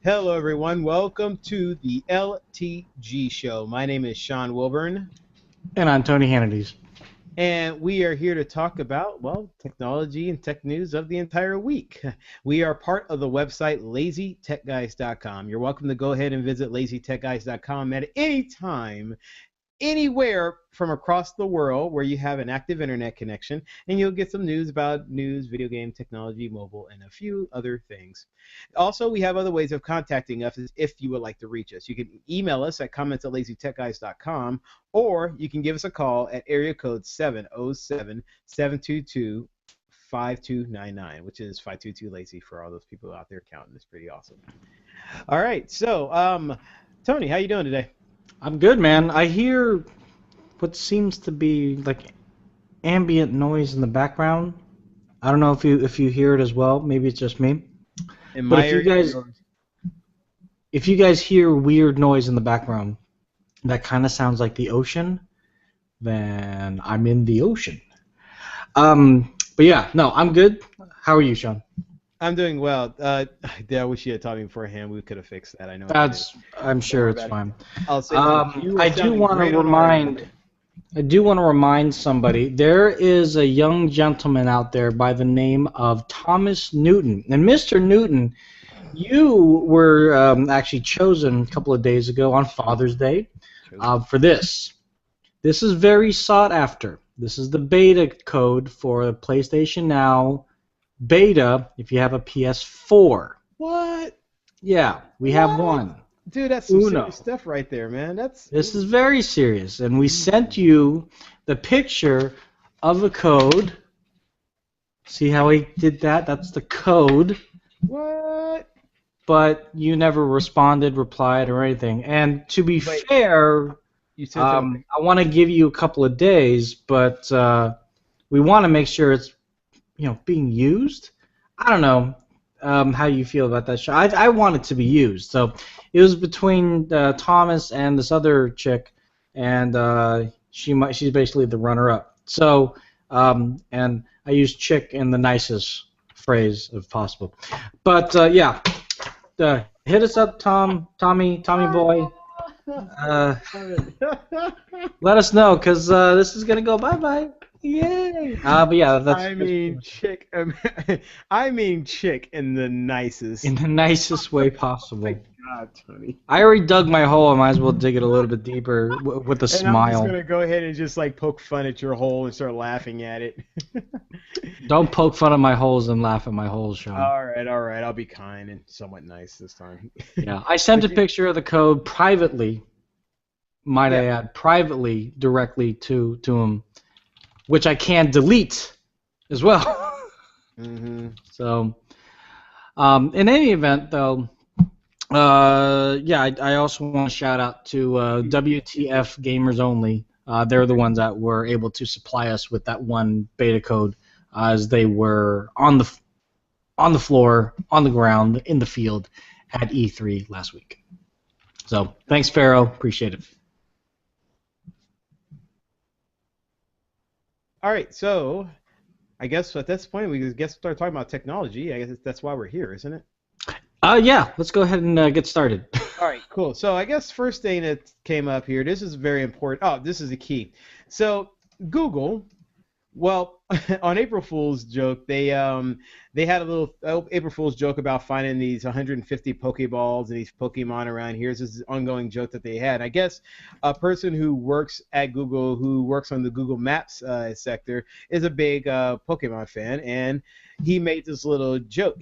Hello, everyone. Welcome to the LTG show. My name is Sean Wilburn, And I'm Tony Hannity's. and we are here to talk about, well, technology and tech news of the entire week. We are part of the website LazyTechGuys.com. You're welcome to go ahead and visit LazyTechGuys.com at any time, anywhere from across the world where you have an active internet connection, and you'll get some news about news, video game, technology, mobile, and a few other things. Also, we have other ways of contacting us if you would like to reach us. You can email us at comments@lazytechguys.com, or you can give us a call at area code 707-722-5299, which is 522 Lazy for all those people out there counting. It's pretty awesome. All right, so Tony, how you doing today? I'm good, man. I hear what seems to be like ambient noise in the background. I don't know if you hear it as well. Maybe it's just me. But if you guys hear weird noise in the background, that kind of sounds like the ocean, then I'm in the ocean. But yeah, no, I'm good. How are you, Sean? I'm doing well. I wish you had taught me beforehand. We could have fixed that. I know. I'm sure it's fine. I'll say I do want to remind somebody. There is a young gentleman out there by the name of Thomas Newton, and Mr. Newton, you were actually chosen a couple of days ago on Father's Day for this. This is very sought after. This is the beta code for PlayStation Now. Beta if you have a PS4. What? Yeah, we have one. Dude, that's some serious stuff right there, man. This is very serious, and we sent you the picture of a code. See how he did that? That's the code. What? But you never replied, or anything. And to be fair, I want to give you a couple of days, but we want to make sure it's being used. I don't know how you feel about that show. I want it to be used. So it was between Thomas and this other chick, and she's basically the runner-up. So and I use chick in the nicest phrase if possible. But yeah, hit us up, Tommy boy. Let us know, because this is gonna go bye-bye. Yay! But yeah, that's. I mean chick in the nicest. In the nicest way possible. Oh my God, Tony. I already dug my hole. I might as well dig it a little bit deeper with a smile. I'm just gonna go ahead and just poke fun at your hole and start laughing at it. Don't poke fun at my holes and laugh at my holes, Sean. All right. I'll be kind and somewhat nice this time. Yeah, I sent a picture of the code privately. Might I add, privately, directly to him. Which I can delete as well. Mm-hmm. So, in any event, though, I also want to shout out to WTF Gamers Only. They're the ones that were able to supply us with that one beta code, as they were on the floor, on the ground, in the field at E3 last week. So, thanks, Pharaoh. Appreciate it. All right, so I guess at this point we start talking about technology. I guess that's why we're here, isn't it? Yeah, let's go ahead and get started. All right, cool. So I guess first thing that came up here, this is very important. Oh, this is the key. So Google, well, on April Fool's joke, they had a little April Fool's joke about finding these 150 Pokeballs and these Pokemon around here. This is an ongoing joke that they had. I guess a person who works at Google, who works on the Google Maps sector, is a big Pokemon fan, and he made this little joke.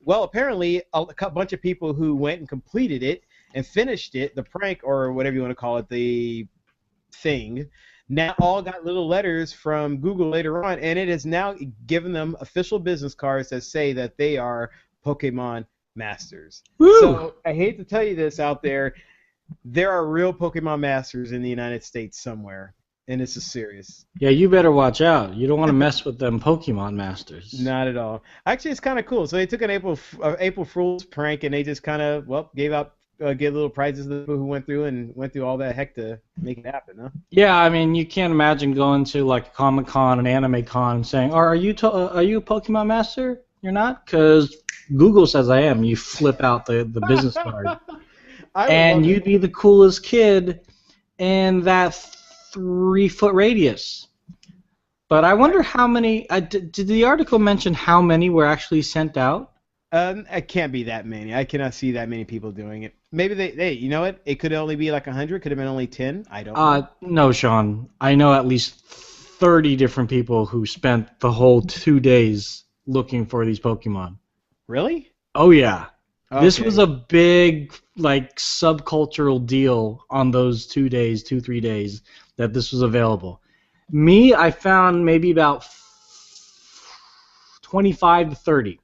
Well, apparently, a bunch of people who went and completed it and finished it, the prank or whatever you want to call it, the thing, now all got little letters from Google later on, and it has now given them official business cards that say that they are Pokemon masters. Woo! So I hate to tell you this out there, there are real Pokemon masters in the United States somewhere, and this is serious. Yeah, you better watch out. You don't want to mess with them Pokemon masters. Not at all. Actually, it's kind of cool. So they took an April Fool's prank, and they just kind of gave little prizes to people who went through all that heck to make it happen, huh? Yeah, I mean, you can't imagine going to like Comic-Con, an anime con, and saying, "Are you a Pokemon master? You're not, because Google says I am. You flip out the business card, and you'd be the coolest kid in that 3-foot radius. But I wonder how many. Did the article mention how many were actually sent out? It can't be that many. I cannot see that many people doing it. Maybe they you know what? It could only be like 100. Could have been only 10. I don't know. No, Sean. I know at least 30 different people who spent the whole 2 days looking for these Pokemon. Really? Oh yeah. Okay. This was a big like subcultural deal on those 2 days, 3 days that this was available. Me, I found maybe about 25 to 30.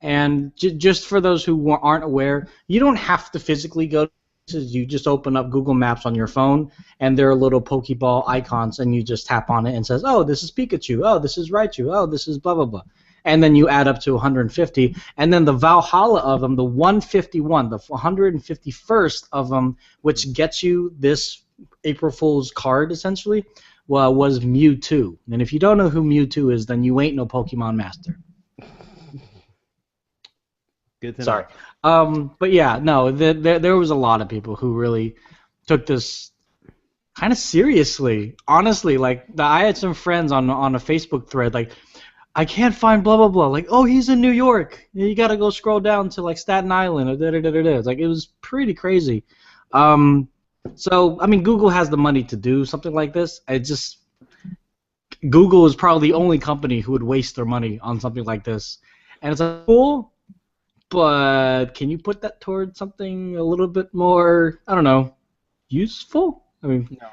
And just for those who aren't aware, you don't have to physically go to places. You just open up Google Maps on your phone, and there are little Pokeball icons, and you just tap on it and says, oh, this is Pikachu. Oh, this is Raichu. Oh, this is blah, blah, blah. And then you add up to 150. And then the Valhalla of them, the 151, the 151st of them, which gets you this April Fool's card, essentially, was Mewtwo. And if you don't know who Mewtwo is, then you ain't no Pokemon master. Good to Sorry. But yeah, no, there was a lot of people who really took this kind of seriously. Honestly, like I had some friends on a Facebook thread, like, I can't find blah blah blah. Like, oh, he's in New York. You gotta go scroll down to like Staten Island or da da da da da. It's like it was pretty crazy. So I mean, Google has the money to do something like this. Google is probably the only company who would waste their money on something like this, and it's like, cool. But can you put that towards something a little bit more, I don't know, useful? I mean, no,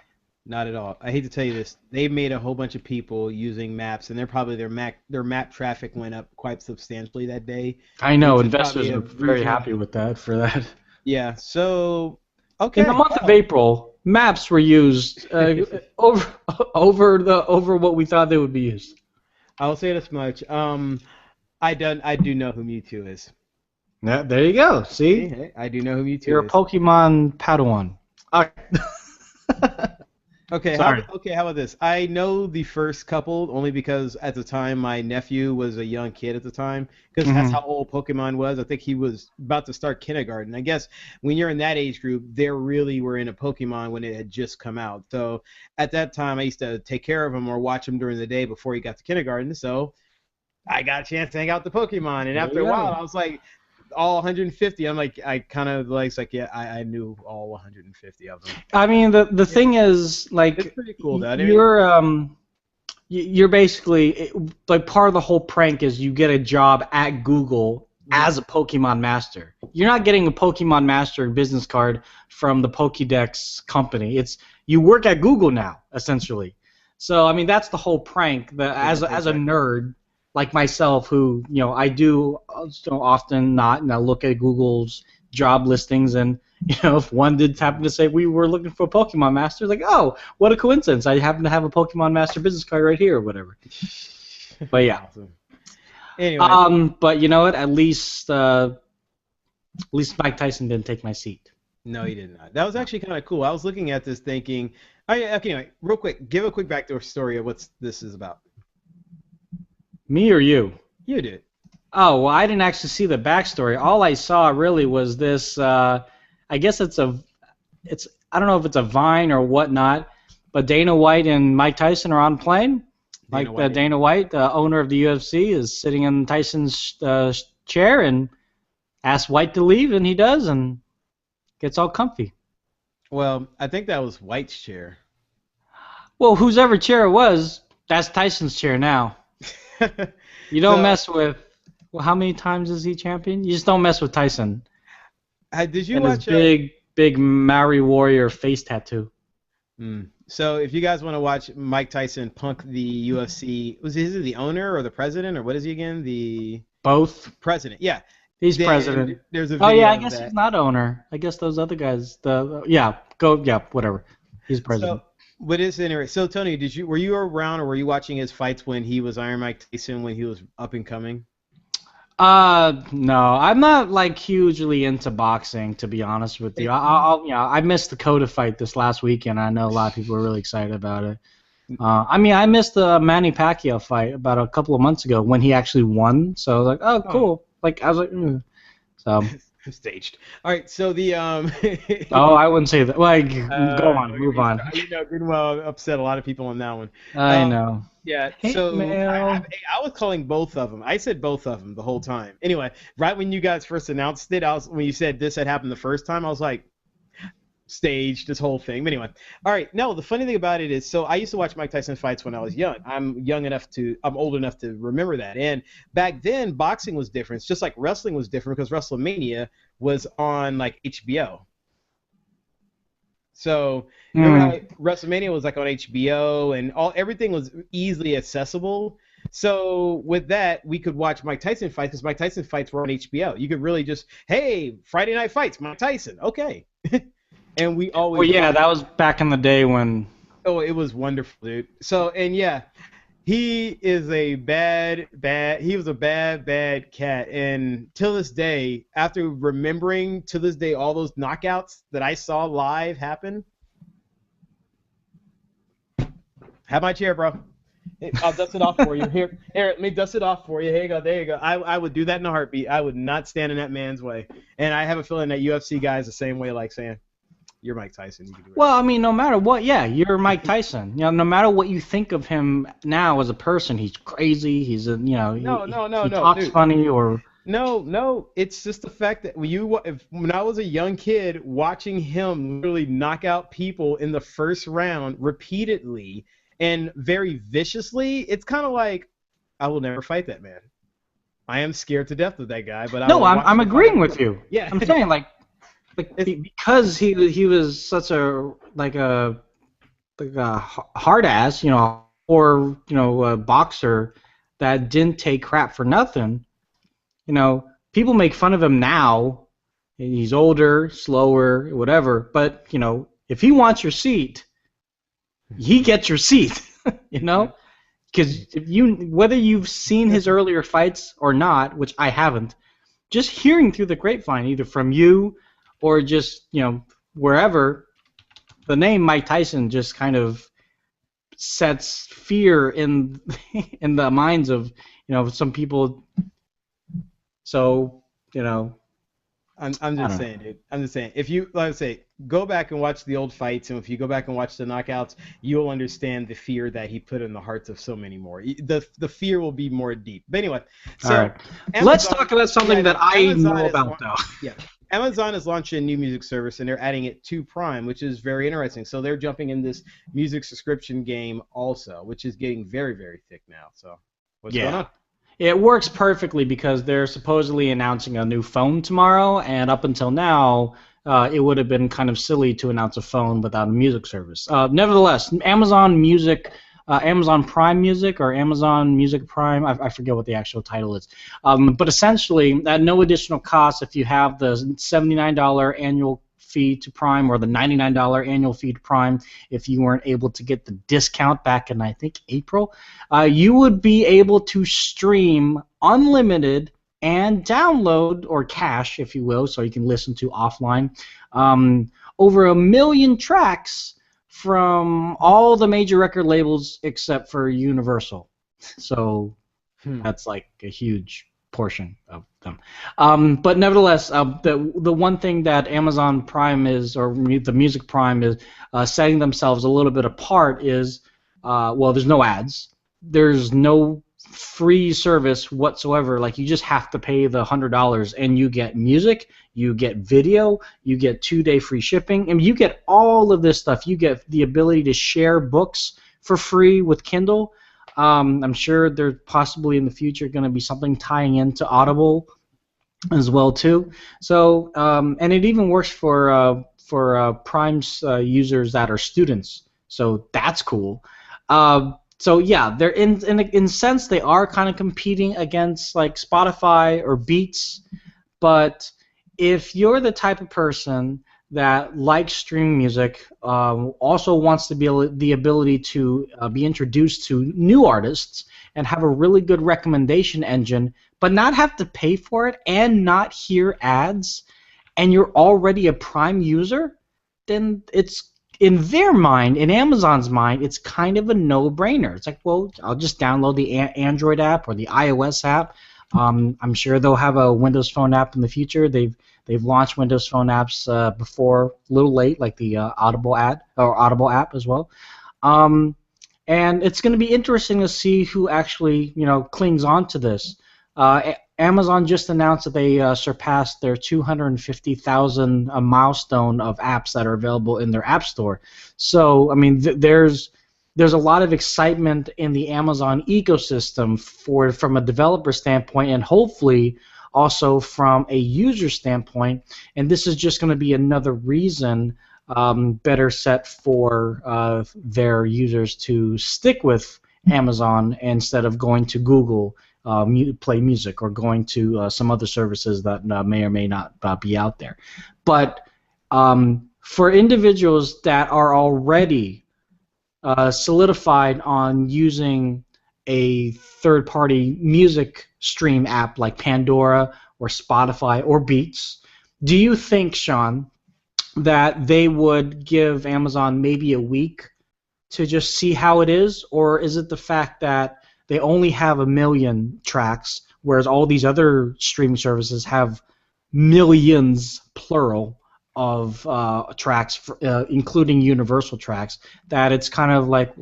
not at all. I hate to tell you this. They made a whole bunch of people using maps, and their map traffic went up quite substantially that day. I know investors are very happy with that for that. Yeah. So okay. In the month of April, maps were used over what we thought they would be used. I will say this much. I do know who Mewtwo is. Yeah, there you go. See? Hey, I do know who Mewtwo is. You're a Pokemon Padawan. Okay. Sorry. How about this? I know the first couple only because at the time my nephew was a young kid at the time because that's how old Pokemon was. I think he was about to start kindergarten. I guess when you're in that age group, they really were into Pokemon when it had just come out. So at that time, I used to take care of him or watch him during the day before he got to kindergarten. So I got a chance to hang out with the Pokemon, and after a while, I was like, all 150. I'm like, I kind of like, yeah, I knew all 150 of them. I mean, the thing is, like, it's pretty cool, though. You're basically like part of the whole prank is you get a job at Google as a Pokemon master. You're not getting a Pokemon master business card from the Pokédex company. It's you work at Google now, essentially. So I mean, that's the whole prank. As a nerd like myself, who I do often not look at Google's job listings, and if one did happen to say we were looking for a Pokemon master, like, oh, what a coincidence! I happen to have a Pokemon master business card right here, or whatever. But yeah. Awesome. Anyway. But you know what? At least Mike Tyson didn't take my seat. No, he did not. That was actually kind of cool. I was looking at this thinking, okay, anyway, real quick, give a quick backdoor story of what this is about. Me or you? You did. Oh, well, I didn't actually see the backstory. All I saw really was this. I guess I don't know if it's a Vine or whatnot, but Dana White and Mike Tyson are on a plane. Dana White, the owner of the UFC, is sitting in Tyson's chair and asks White to leave, and he does, and gets all comfy. Well, I think that was White's chair. Well, whosever chair it was, that's Tyson's chair now. You don't mess with. Well, how many times is he champion? You just don't mess with Tyson. Did you and watch his big Maori warrior face tattoo? So if you guys want to watch Mike Tyson punk the UFC, is he the owner or the president or what is he again? The both. President. Yeah. He's president. There's a video I guess he's not owner. I guess those other guys. Whatever. He's president. But it's anyway. So Tony, were you around or were you watching his fights when he was Iron Mike Tyson when he was up and coming? No, I'm not like hugely into boxing, to be honest with you. I missed the Coda fight this last weekend. I know a lot of people were really excited about it. I mean, I missed the Manny Pacquiao fight about a couple of months ago when he actually won. So I was like, oh, cool. Like I was like, so. Staged. All right, so the Oh, I wouldn't say that. Like, go on, move on. You know, Greenwell upset a lot of people on that one. I know. Yeah, Hate so mail. I was calling both of them. I said both of them the whole time. Anyway, right when you guys first announced it, when you said this had happened the first time, I was like, staged this whole thing. But anyway, all right. No, the funny thing about it is, so I used to watch Mike Tyson fights when I was young. I'm old enough to remember that. And back then, boxing was different. It's just like wrestling was different because WrestleMania was on like HBO. So remember how WrestleMania was like on HBO and everything was easily accessible. So with that, we could watch Mike Tyson fights because Mike Tyson fights were on HBO. You could really just, hey, Friday Night Fights, Mike Tyson, okay. And we always. Well, yeah, that was back in the day when. Oh, it was wonderful, dude. So, and yeah, he is a bad cat. And till this day, after remembering to this day all those knockouts that I saw live happen. Have my chair, bro. I'll dust it off for you. Here, let me dust it off for you. Here you go. There you go. I would do that in a heartbeat. I would not stand in that man's way. And I have a feeling that UFC guys the same way, like saying, you're Mike Tyson. You can do it. Well, I mean, no matter what, yeah, you're Mike Tyson. You know, no matter what you think of him now as a person, he's crazy. He's he talks dude. funny or. No, it's just the fact that when I was a young kid watching him literally knock out people in the first round repeatedly and very viciously, it's kind of like I will never fight that man. I am scared to death of that guy, but I'm agreeing with you. Yeah, I'm saying like because he was such a hard ass, or a boxer that didn't take crap for nothing. People make fun of him now. He's older, slower, whatever. But if he wants your seat, he gets your seat. Because whether you've seen his earlier fights or not, which I haven't, just hearing through the grapevine, either from you or just wherever, the name Mike Tyson just kind of sets fear in the minds of some people. So I'm just saying, dude. I'm just saying. If you, like I say, go back and watch the old fights, and if you go back and watch the knockouts, you'll understand the fear that he put in the hearts of so many more. The fear will be more deep. But anyway, so all right. Let's talk about something that I know about, though. Yeah. Amazon is launching a new music service, and they're adding it to Prime, which is very interesting. So they're jumping in this music subscription game also, which is getting very, very thick now. So what's going on? It works perfectly because they're supposedly announcing a new phone tomorrow, and up until now, it would have been kind of silly to announce a phone without a music service. Nevertheless, Amazon Music, Amazon Prime Music, or Amazon Music Prime, I forget what the actual title is, but essentially, at no additional cost, if you have the $79 annual fee to Prime or the $99 annual fee to Prime, if you weren't able to get the discount back in, I think, April, you would be able to stream unlimited and download, or cache, if you will, so you can listen to offline, over 1 million tracks from all the major record labels except for Universal. So that's like a huge portion of them. But nevertheless, the one thing that Amazon Prime is, or the Music Prime is, setting themselves a little bit apart is, there's no ads. There's no free service whatsoever. Like, you just have to pay the $100 and you get music, you get video, you get 2-day free shipping, and you get all of this stuff. You get the ability to share books for free with Kindle. I'm sure there's possibly in the future going to be something tying into Audible as well too. So, and it even works for Prime's users that are students. So that's cool. So yeah, they're in a sense they are kind of competing against like Spotify or Beats, but if you're the type of person that likes streaming music, also wants to be the ability to be introduced to new artists and have a really good recommendation engine, but not have to pay for it and not hear ads, and you're already a Prime user, then it's in their mind, in Amazon's mind, it's kind of a no-brainer. It's like, well, I'll just download the Android app or the iOS app. I'm sure they'll have a Windows Phone app in the future. They've launched Windows Phone apps before, a little late, like the Audible app as well. And it's going to be interesting to see who actually, clings on to this. Amazon just announced that they surpassed their 250,000 milestone of apps that are available in their App Store. So, I mean, there's a lot of excitement in the Amazon ecosystem from a developer standpoint, and hopefully also from a user standpoint. And this is just going to be another reason better set for their users to stick with Amazon instead of going to Google play music or going to some other services that may or may not be out there. But for individuals that are already solidified on using a third-party music stream app like Pandora or Spotify or Beats, do you think, Sean, that they would give Amazon maybe a week to just see how it is, or is it the fact that they only have 1 million tracks, whereas all these other streaming services have millions, plural, of tracks, including universal tracks? That it's kind of like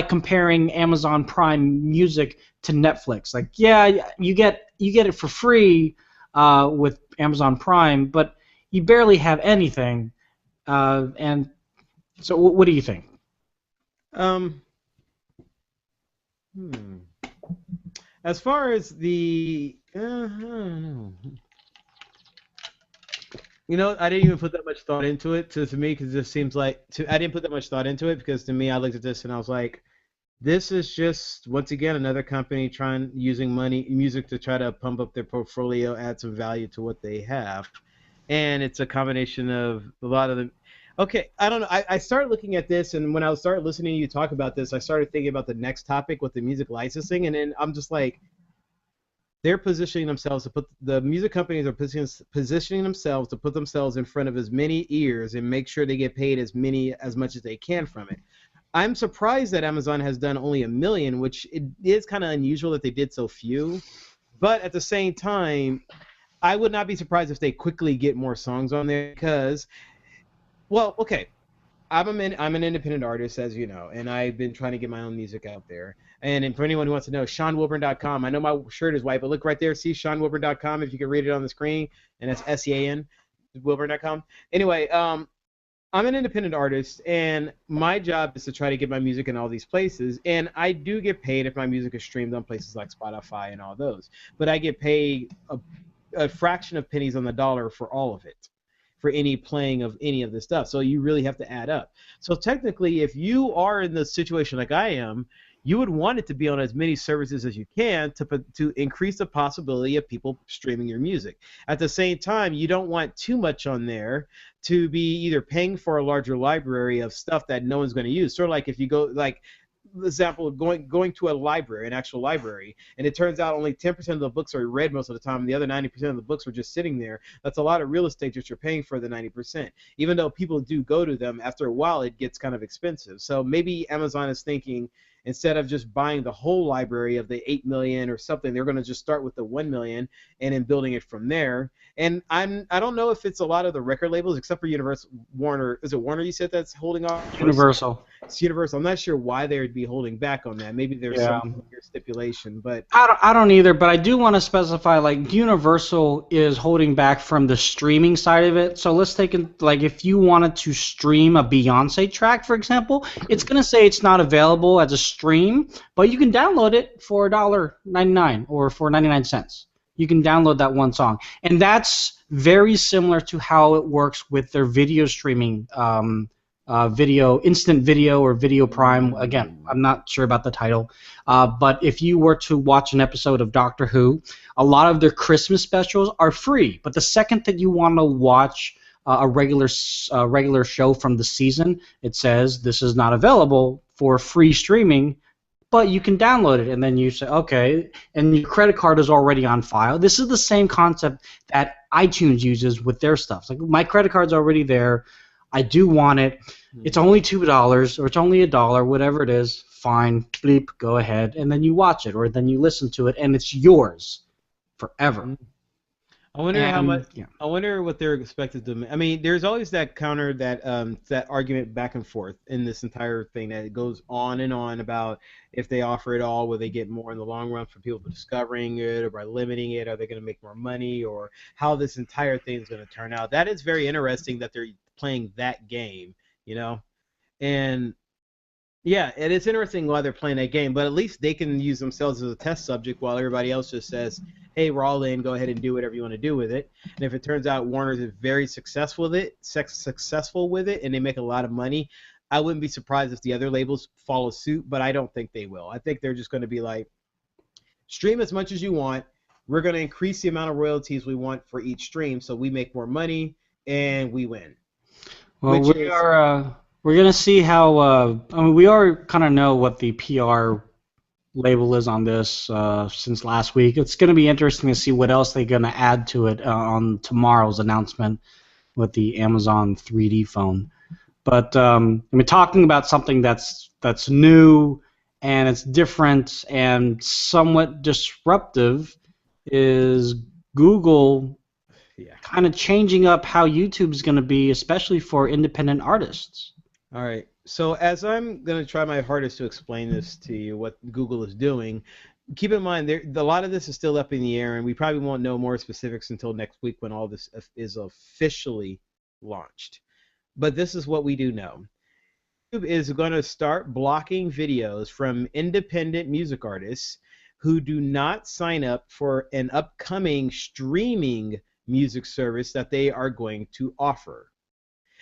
comparing Amazon Prime Music to Netflix. Like, yeah, you get it for free with Amazon Prime, but you barely have anything. And so, what do you think? As far as the, I don't know. I didn't even put that much thought into it. To me, because it just seems like I didn't put that much thought into it because to me, I looked at this and I was like, this is just once again another company using music to try to pump up their portfolio, add some value to what they have, and it's a combination of a lot of them. Okay, I don't know. I started looking at this, and when I started listening to you talk about this, I started thinking about the next topic with the music licensing, and then I'm just like, they're positioning themselves to the music companies are positioning themselves to put themselves in front of as many ears and make sure they get paid as much as they can from it. I'm surprised that Amazon has done only 1 million, which it is kind of unusual that they did so few, but at the same time, I would not be surprised if they quickly get more songs on there because, well, okay, I'm an independent artist, as you know, and I've been trying to get my own music out there. And for anyone who wants to know, SeanWilburn.com. I know my shirt is white, but look right there. See SeanWilburn.com if you can read it on the screen, and that's SEAN, Wilburn.com. Anyway, I'm an independent artist, and my job is to try to get my music in all these places, and I do get paid if my music is streamed on places like Spotify and all those. But I get paid a fraction of pennies on the dollar for all of it, for any playing of any of this stuff. So you really have to add up. So technically, if you are in the situation like I am, you would want it to be on as many services as you can to increase the possibility of people streaming your music. At the same time, you don't want too much on there to be either paying for a larger library of stuff that no one's going to use. Sort of like if you go, like, example of going to a library, an actual library, and it turns out only 10% of the books are read most of the time, and the other 90% of the books are just sitting there. That's a lot of real estate that you're paying for the 90%. Even though people do go to them, after a while it gets kind of expensive. So maybe Amazon is thinking, instead of just buying the whole library of the 8 million or something, they're going to just start with the 1 million and then building it from there. And I don't know if it's a lot of the record labels, except for Universal, Warner. Is it Warner you said that's holding off? Universal. It's Universal. I'm not sure why they would be holding back on that. Maybe there's some stipulation, but I don't either. But I do want to specify, like, Universal is holding back from the streaming side of it. So let's take it, like, if you wanted to stream a Beyonce track, for example, it's gonna say it's not available as a stream, but you can download it for $1.99 or for 99 cents. You can download that one song, and that's very similar to how it works with their video streaming. Instant video or Video Prime. Again, I'm not sure about the title, but if you were to watch an episode of Doctor Who, a lot of their Christmas specials are free. But the second that you want to watch a regular show from the season, it says this is not available for free streaming, but you can download it, and then you say, okay, and your credit card is already on file. This is the same concept that iTunes uses with their stuff. Like, my credit card's already there. I do want it. It's Hmm. only $2 or it's only $1, whatever it is. Fine, bleep, go ahead, and then you watch it or then you listen to it, and it's yours forever. I wonder how much. And yeah, I wonder what they're expected to. I mean, there's always that counter, that argument back and forth in this entire thing that goes on and on about if they offer it all, will they get more in the long run for people discovering it, or by limiting it, are they going to make more money, or how this entire thing is going to turn out. That is very interesting that they're playing that game, you know, and yeah, it is interesting why they're playing that game, but at least they can use themselves as a test subject while everybody else just says, "Hey, we're all in. Go ahead and do whatever you want to do with it." And if it turns out Warner's is very successful with it, and they make a lot of money, I wouldn't be surprised if the other labels follow suit. But I don't think they will. I think they're just going to be like, stream as much as you want. We're going to increase the amount of royalties we want for each stream, so we make more money and we win. well, Which is we're gonna see how. I mean, we already kind of know what the PR label is on this since last week. It's going to be interesting to see what else they're going to add to it on tomorrow's announcement with the Amazon 3D phone. But I mean, talking about something that's new and it's different and somewhat disruptive is Google yeah. kind of changing up how YouTube is going to be, especially for independent artists. All right. So as I'm going to try my hardest to explain this to you, what Google is doing, keep in mind a lot of this is still up in the air, and we probably won't know more specifics until next week when all this is officially launched. But this is what we do know. YouTube is going to start blocking videos from independent music artists who do not sign up for an upcoming streaming music service that they are going to offer.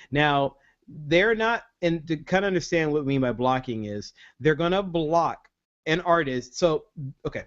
Now, they're not, and to kind of understand what we mean by blocking is, they're going to block an artist. So, okay,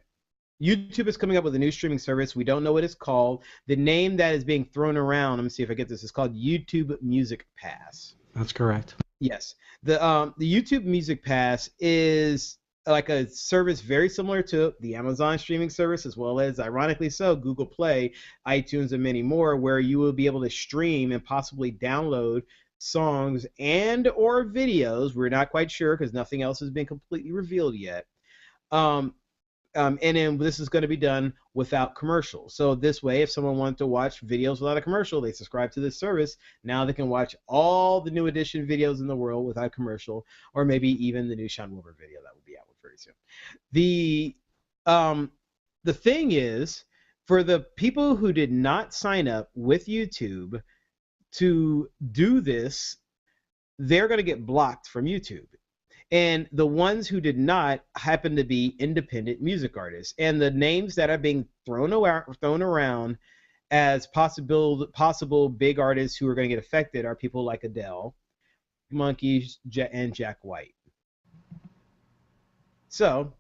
YouTube is coming up with a new streaming service. We don't know what it's called. The name that is being thrown around, let me see if I get this, is called YouTube Music Pass. That's correct. Yes. The YouTube Music Pass is like a service very similar to the Amazon streaming service, as well as, ironically so, Google Play, iTunes, and many more, where you will be able to stream and possibly download songs and or videos. We're not quite sure because nothing else has been completely revealed yet. Um, and then this is going to be done without commercials. So this way, if someone wants to watch videos without a commercial, they subscribe to this service. Now they can watch all the new edition videos in the world without commercial, or maybe even the new Sean Wilber video that will be out very soon. The the thing is, for the people who did not sign up with YouTube to do this, they're going to get blocked from YouTube. And the ones who did not happen to be independent music artists. And the names that are being thrown around as possible big artists who are going to get affected are people like Adele, Monkeys, and Jack White. So,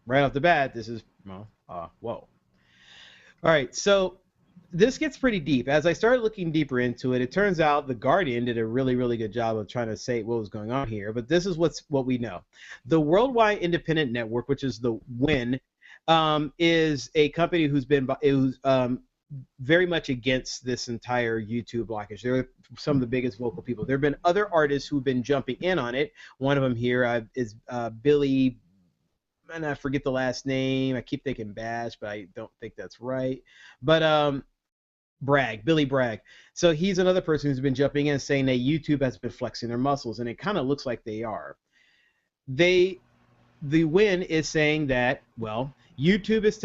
right off the bat, this is, well, whoa. All right, so this gets pretty deep. As I started looking deeper into it, it turns out The Guardian did a really, really good job of trying to say what was going on here. But this is what we know. The Worldwide Independent Network, which is the WIN, is a company who's very much against this entire YouTube blockage. They're some of the biggest vocal people. There have been other artists who've been jumping in on it. One of them here is Billy, and I forget the last name. I keep thinking Bash, but I don't think that's right. But Billy Bragg. So he's another person who's been jumping in and saying that YouTube has been flexing their muscles, and it kind of looks like they are. The WIN is saying that, well, YouTube is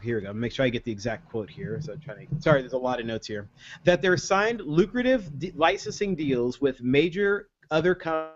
here we go. Make sure I get the exact quote here. So sorry, there's a lot of notes here. That they're signed lucrative licensing deals with major other companies,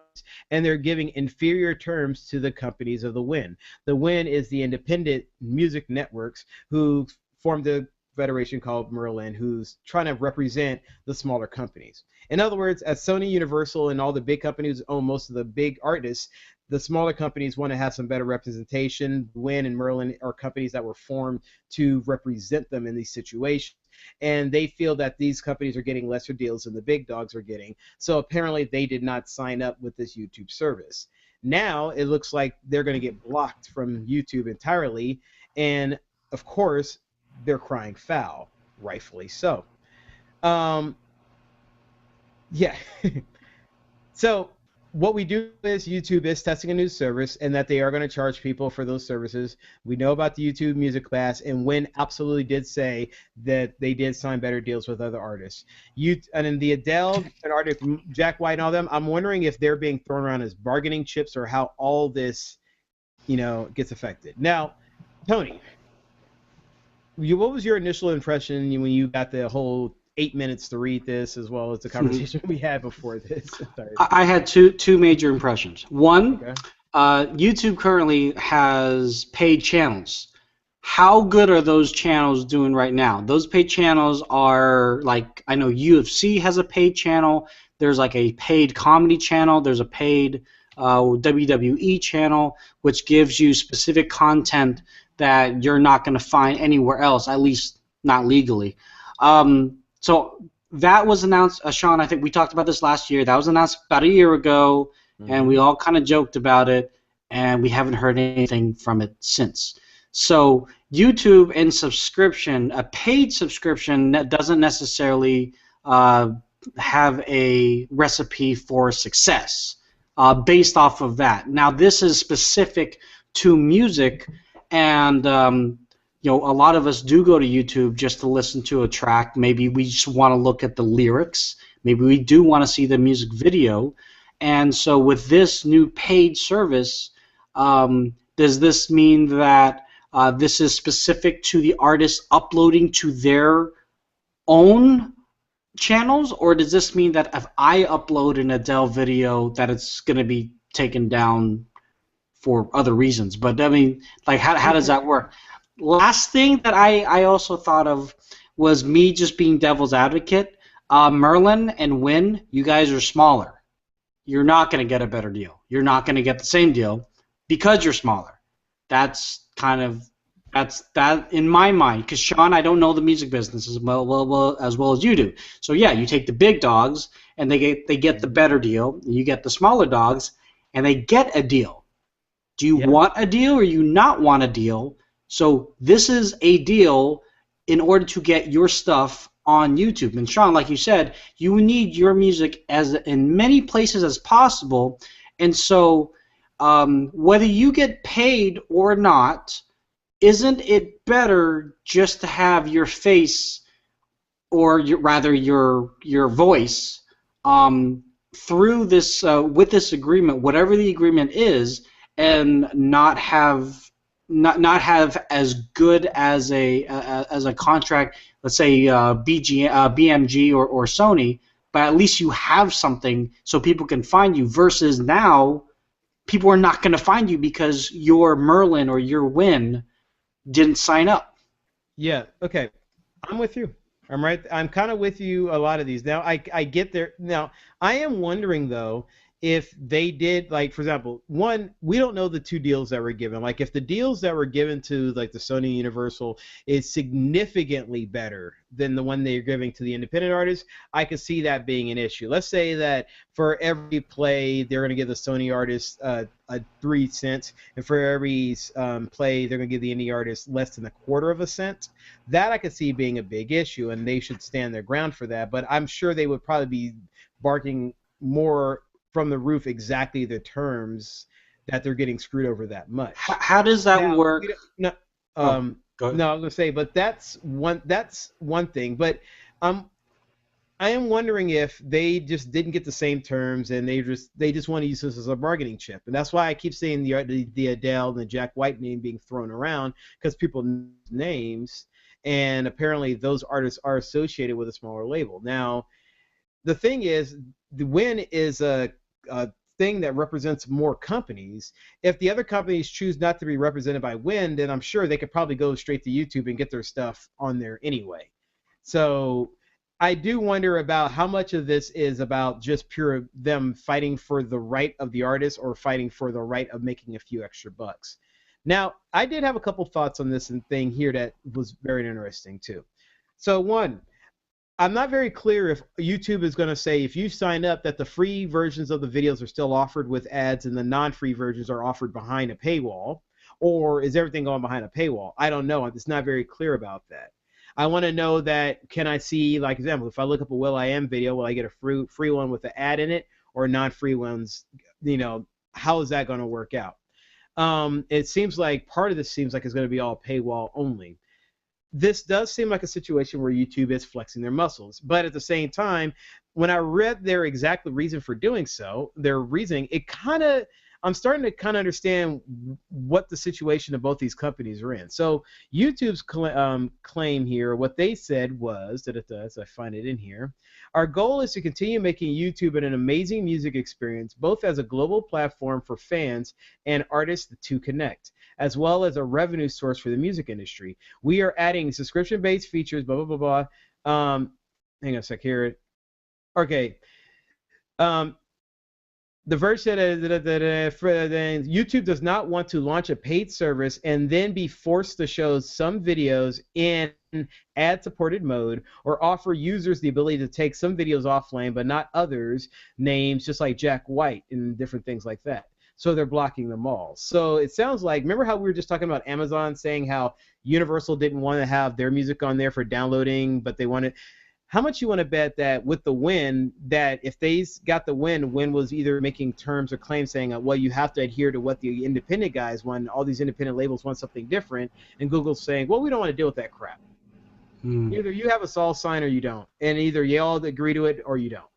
and they're giving inferior terms to the companies of the WIN. The WIN is the independent music networks who formed a federation called Merlin, who's trying to represent the smaller companies. In other words, as Sony, Universal, and all the big companies own most of the big artists, the smaller companies want to have some better representation. WIN and Merlin are companies that were formed to represent them in these situations, and they feel that these companies are getting lesser deals than the big dogs are getting. So apparently they did not sign up with this YouTube service. Now it looks like they're going to get blocked from YouTube entirely, and of course they're crying foul, rightfully so. Yeah. So what we do is YouTube is testing a new service, and that they are going to charge people for those services. We know about the YouTube Music class, and Win absolutely did say that they did sign better deals with other artists. And in the Adele and artist Jack White and all them, I'm wondering if they're being thrown around as bargaining chips or how all this, gets affected. Now, Tony, what was your initial impression when you got the whole 8 minutes to read this, as well as the conversation we had before this? Sorry. I had two major impressions. One, Okay. YouTube currently has paid channels. How good are those channels doing right now? Those paid channels are like, I know UFC has a paid channel. There's like a paid comedy channel. There's a paid WWE channel, which gives you specific content that you're not going to find anywhere else, at least not legally. So that was announced, Sean, I think we talked about this last year. That was announced about a year ago, and we all kind of joked about it, and we haven't heard anything from it since. So YouTube and subscription, a paid subscription that doesn't necessarily have a recipe for success based off of that. Now, this is specific to music, and a lot of us do go to YouTube just to listen to a track. Maybe we just want to look at the lyrics. Maybe we do want to see the music video. And so with this new paid service, does this mean that this is specific to the artist uploading to their own channels, or does this mean that if I upload an Adele video that it's going to be taken down for other reasons? But I mean, like, how does that work? Last thing that I also thought of was me just being devil's advocate. Merlin and Win, you guys are smaller. You're not going to get a better deal. You're not going to get the same deal because you're smaller. That's that in my mind. Because Sean, I don't know the music business as well as you do. So yeah, you take the big dogs and they get the better deal. You get the smaller dogs and they get a deal. Do you want a deal or you not want a deal? So this is a deal in order to get your stuff on YouTube. And Sean, like you said, you need your music as in many places as possible. And so whether you get paid or not, isn't it better just to have your face, or rather your voice, through this with this agreement, whatever the agreement is, and not have as good as a contract, let's say BMG or Sony, but at least you have something so people can find you, versus now people are not going to find you because your Merlin or your Win didn't sign up. Yeah, okay. I'm with you. I'm kind of with you a lot of these. Now, I get there. Now, I am wondering, though, if they did, like, for example, one, we don't know the two deals that were given. Like, if the deals that were given to, like, the Sony Universal is significantly better than the one they're giving to the independent artists, I could see that being an issue. Let's say that for every play, they're going to give the Sony artist 3 cents, and for every play, they're going to give the indie artist less than 1/4 cent. That I could see being a big issue, and they should stand their ground for that. But I'm sure they would probably be barking more from the roof exactly the terms that they're getting screwed over that much. How does that work? No, Go ahead. no, I was gonna say, but that's one thing. But I am wondering if they just didn't get the same terms and they just want to use this as a bargaining chip, and that's why I keep saying the Adele and the Jack White name being thrown around, because people know names, and apparently those artists are associated with a smaller label. Now, the thing is, the Win is a thing that represents more companies. If the other companies choose not to be represented by Win, then I'm sure they could probably go straight to YouTube and get their stuff on there anyway. So I do wonder about how much of this is about just pure them fighting for the right of the artist or fighting for the right of making a few extra bucks. Now, I did have a couple thoughts on this thing here that was very interesting too. So one, I'm not very clear if YouTube is going to say if you sign up that the free versions of the videos are still offered with ads and the non-free versions are offered behind a paywall, or is everything going behind a paywall? I don't know. It's not very clear about that. I want to know that, can I see, like example, if I look up a Will.i.am video, will I get a free one with an ad in it, or non-free ones, how is that going to work out? It seems like part of this seems like it's going to be all paywall only. This does seem like a situation where YouTube is flexing their muscles, but at the same time, when I read their exact reason for doing so, their reasoning, I'm starting to kind of understand what the situation of both these companies are in. So YouTube's claim here, what they said was, as I find it in here, our goal is to continue making YouTube an amazing music experience, both as a global platform for fans and artists to connect, as well as a revenue source for the music industry. We are adding subscription-based features, blah, blah, blah, blah. Hang on a sec here. Okay. The verse said YouTube does not want to launch a paid service and then be forced to show some videos in ad-supported mode, or offer users the ability to take some videos offline but not others, names just like Jack White and different things like that. So they're blocking them all. So it sounds like, remember how we were just talking about Amazon saying how Universal didn't want to have their music on there for downloading, but they wanted... How much you want to bet that with the Win, that if they got the Win was either making terms or claims saying, well, you have to adhere to what the independent guys want, all these independent labels want something different, and Google's saying, well, we don't want to deal with that crap. Either you have us all sign or you don't, and either you all agree to it or you don't.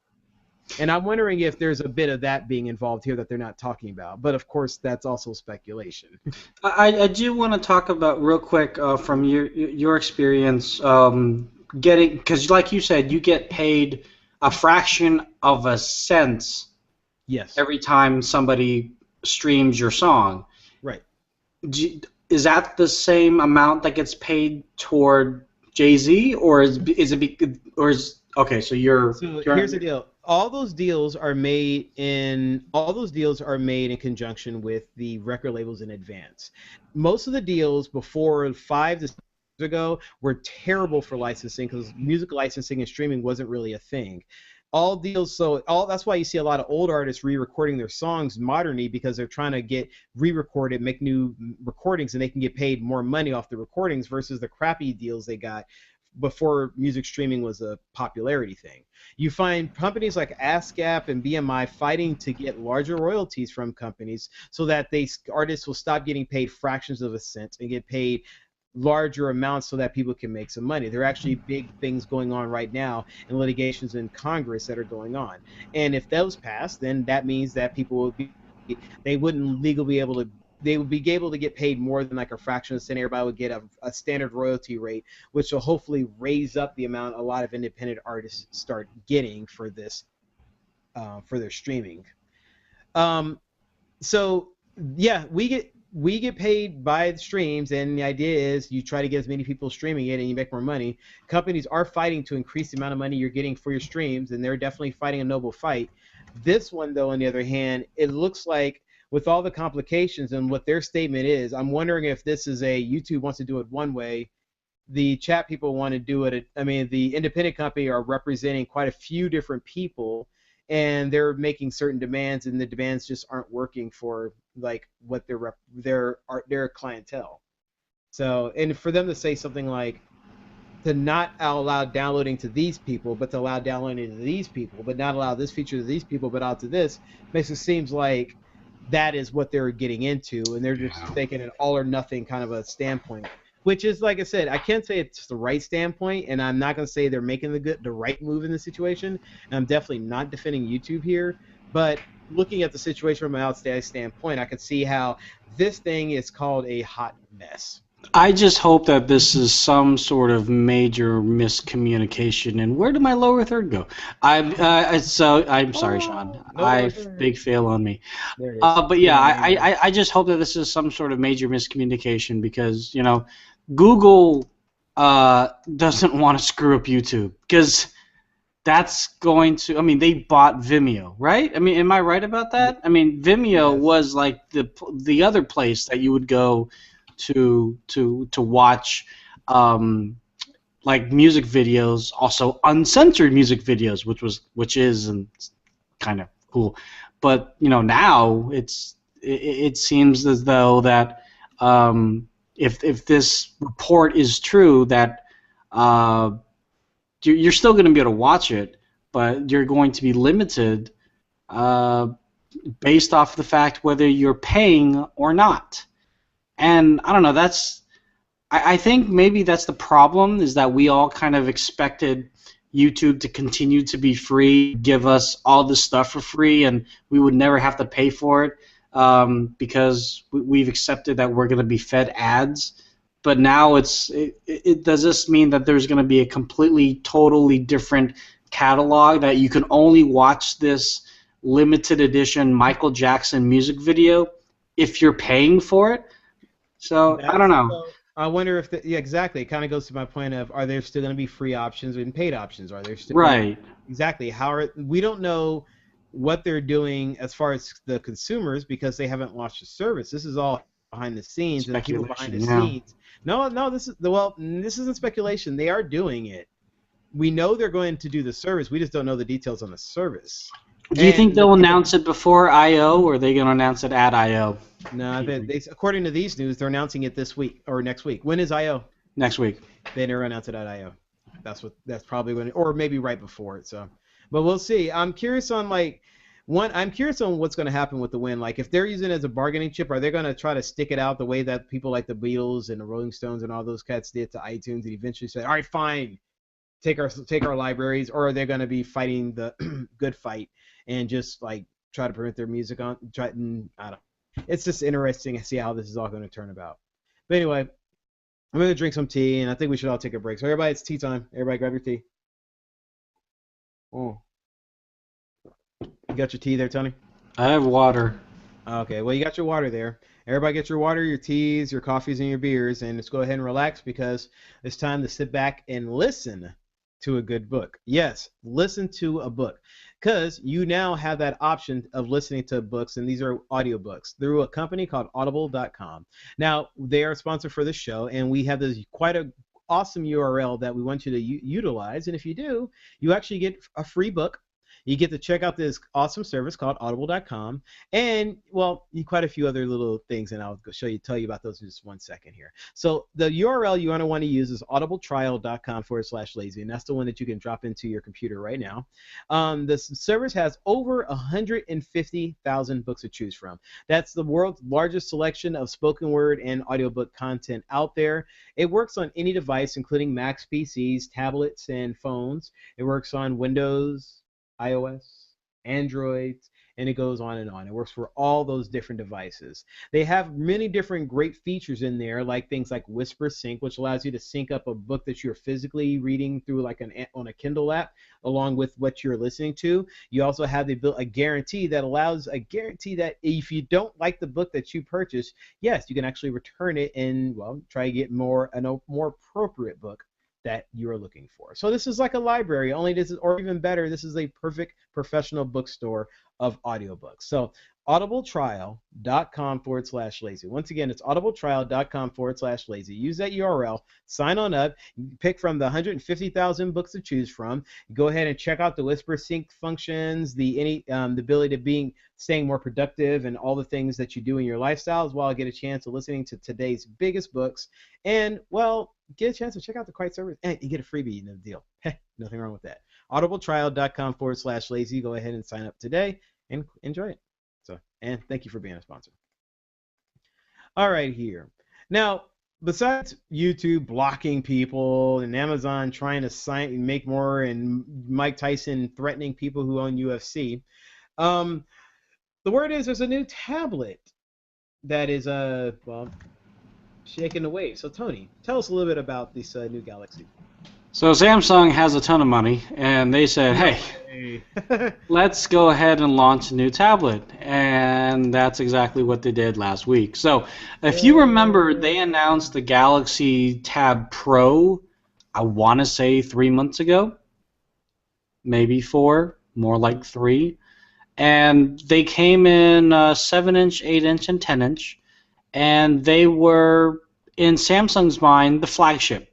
And I'm wondering if there's a bit of that being involved here that they're not talking about. But, of course, that's also speculation. I do want to talk about real quick from your experience getting, because like you said, you get paid a fraction of a cent every time somebody streams your song. Right. Is that the same amount that gets paid toward Jay-Z, or is okay? So here's the deal. All those deals are made in conjunction with the record labels in advance. Most of the deals before 5 to 6 years ago were terrible for licensing, because music licensing and streaming wasn't really a thing. All deals, that's why you see a lot of old artists re-recording their songs modernly, because they're trying to get re-recorded, make new recordings, and they can get paid more money off the recordings versus the crappy deals they got before music streaming was a popularity thing. You find companies like ASCAP and BMI fighting to get larger royalties from companies so that artists will stop getting paid fractions of a cent and get paid larger amounts so that people can make some money. There are actually big things going on right now in litigations in Congress that are going on. And if those pass, then that means that people they would be able to get paid more than like a fraction of a cent. Everybody would get a standard royalty rate, which will hopefully raise up the amount a lot of independent artists start getting for this, for their streaming. So yeah, we get paid by the streams, and the idea is you try to get as many people streaming it and you make more money. Companies are fighting to increase the amount of money you're getting for your streams, and they're definitely fighting a noble fight. This one, though, on the other hand, it looks like with all the complications and what their statement is, I'm wondering if this is YouTube wants to do it one way, the chat people want to do it. The independent company are representing quite a few different people, and they're making certain demands, and the demands just aren't working for like what their clientele. So, and for them to say something like to not allow downloading to these people, but to allow downloading to these people, but not allow this feature to these people, but out to this, makes it seems like that is what they're getting into, and they're just taking an all or nothing kind of a standpoint, which is, like I said, I can't say it's the right standpoint, and I'm not going to say they're making the right move in the situation, and I'm definitely not defending YouTube here, but looking at the situation from an outside standpoint, I could see how this thing is called a hot mess. I just hope that this is some sort of major miscommunication. And where did my lower third go? I'm sorry, Sean. Big fail on me. But yeah, I just hope that this is some sort of major miscommunication, because Google doesn't want to screw up YouTube, because that's going to. They bought Vimeo, right? Am I right about that? Vimeo was like the other place that you would go to watch like music videos, also uncensored music videos, which is kind of cool. But now it seems as though that if this report is true, that you're still going to be able to watch it, but you're going to be limited based off the fact whether you're paying or not. And I don't know, I think maybe that's the problem, is that we all kind of expected YouTube to continue to be free, give us all this stuff for free, and we would never have to pay for it, because we've accepted that we're going to be fed ads. But now does this mean that there's going to be a completely, totally different catalog, that you can only watch this limited edition Michael Jackson music video if you're paying for it? So I don't know. I wonder if yeah, exactly. It kind of goes to my point of, are there still going to be free options and paid options? Are there still right? Exactly. We don't know what they're doing as far as the consumers, because they haven't launched the service. This is all behind the scenes, and the people behind the scenes. No, this isn't speculation. They are doing it. We know they're going to do the service. We just don't know the details on the service. Do you think they'll announce it before I/O, or are they going to announce it at I/O? No, according to these news, they're announcing it this week or next week. When is I/O? Next week. They never announced it at I/O. That's probably when, or maybe right before it. So, but we'll see. I'm curious on what's going to happen with the Win. Like, if they're using it as a bargaining chip, are they going to try to stick it out the way that people like the Beatles and the Rolling Stones and all those cats did to iTunes, and eventually say, all right, fine, take our libraries, or are they going to be fighting the good fight and just like try to prevent their music on? I don't know. It's just interesting to see how this is all going to turn about. But anyway, I'm going to drink some tea, and I think we should all take a break. So everybody, it's tea time. Everybody grab your tea. Oh. You got your tea there, Tony? I have water. Okay, well, you got your water there. Everybody get your water, your teas, your coffees, and your beers, and let's go ahead and relax, because it's time to sit back and listen to a good book. Yes, listen to a book, because you now have that option of listening to books, and these are audiobooks through a company called audible.com. Now, they are a sponsor for this show, and we have this quite a awesome URL that we want you to utilize, and if you do, you actually get a free book. You get to check out this awesome service called audible.com, and, well, quite a few other little things, and I'll tell you about those in just 1 second here. So the URL you want to use is audibletrial.com/lazy, and that's the one that you can drop into your computer right now. This service has over 150,000 books to choose from. That's the world's largest selection of spoken word and audiobook content out there. It works on any device, including Macs, PCs, tablets, and phones. It works on Windows, iOS, Android, and it goes on and on. It works for all those different devices. They have many different great features in there, like things like Whisper Sync, which allows you to sync up a book that you're physically reading through on a Kindle app along with what you're listening to. You also have a guarantee that allows a guarantee that if you don't like the book that you purchased, yes, you can actually return it and, well, try to get a more appropriate book that you're looking for. So this is like a library, or even better, this is a perfect professional bookstore of audiobooks. So audibletrial.com/lazy. Once again, it's audibletrial.com/lazy. Use that URL, sign on up, pick from the 150,000 books to choose from. Go ahead and check out the Whisper Sync functions, the ability to staying more productive, and all the things that you do in your lifestyles while I get a chance of listening to today's biggest books. And, well, get a chance to check out the Quiet Service, and you get a freebie in the deal. Nothing wrong with that. audibletrial.com/lazy. Go ahead and sign up today and enjoy it. So, and thank you for being a sponsor. All right, here. Now, besides YouTube blocking people and Amazon trying to make more, and Mike Tyson threatening people who own UFC, the word is there's a new tablet that is shaking the wave. So, Tony, tell us a little bit about this new Galaxy. So Samsung has a ton of money, and they said, hey, let's go ahead and launch a new tablet. And that's exactly what they did last week. So if you remember, they announced the Galaxy Tab Pro, I want to say 3 months ago, maybe 4, more like 3. And they came in 7-inch, 8-inch, and 10-inch. And they were, in Samsung's mind, the flagship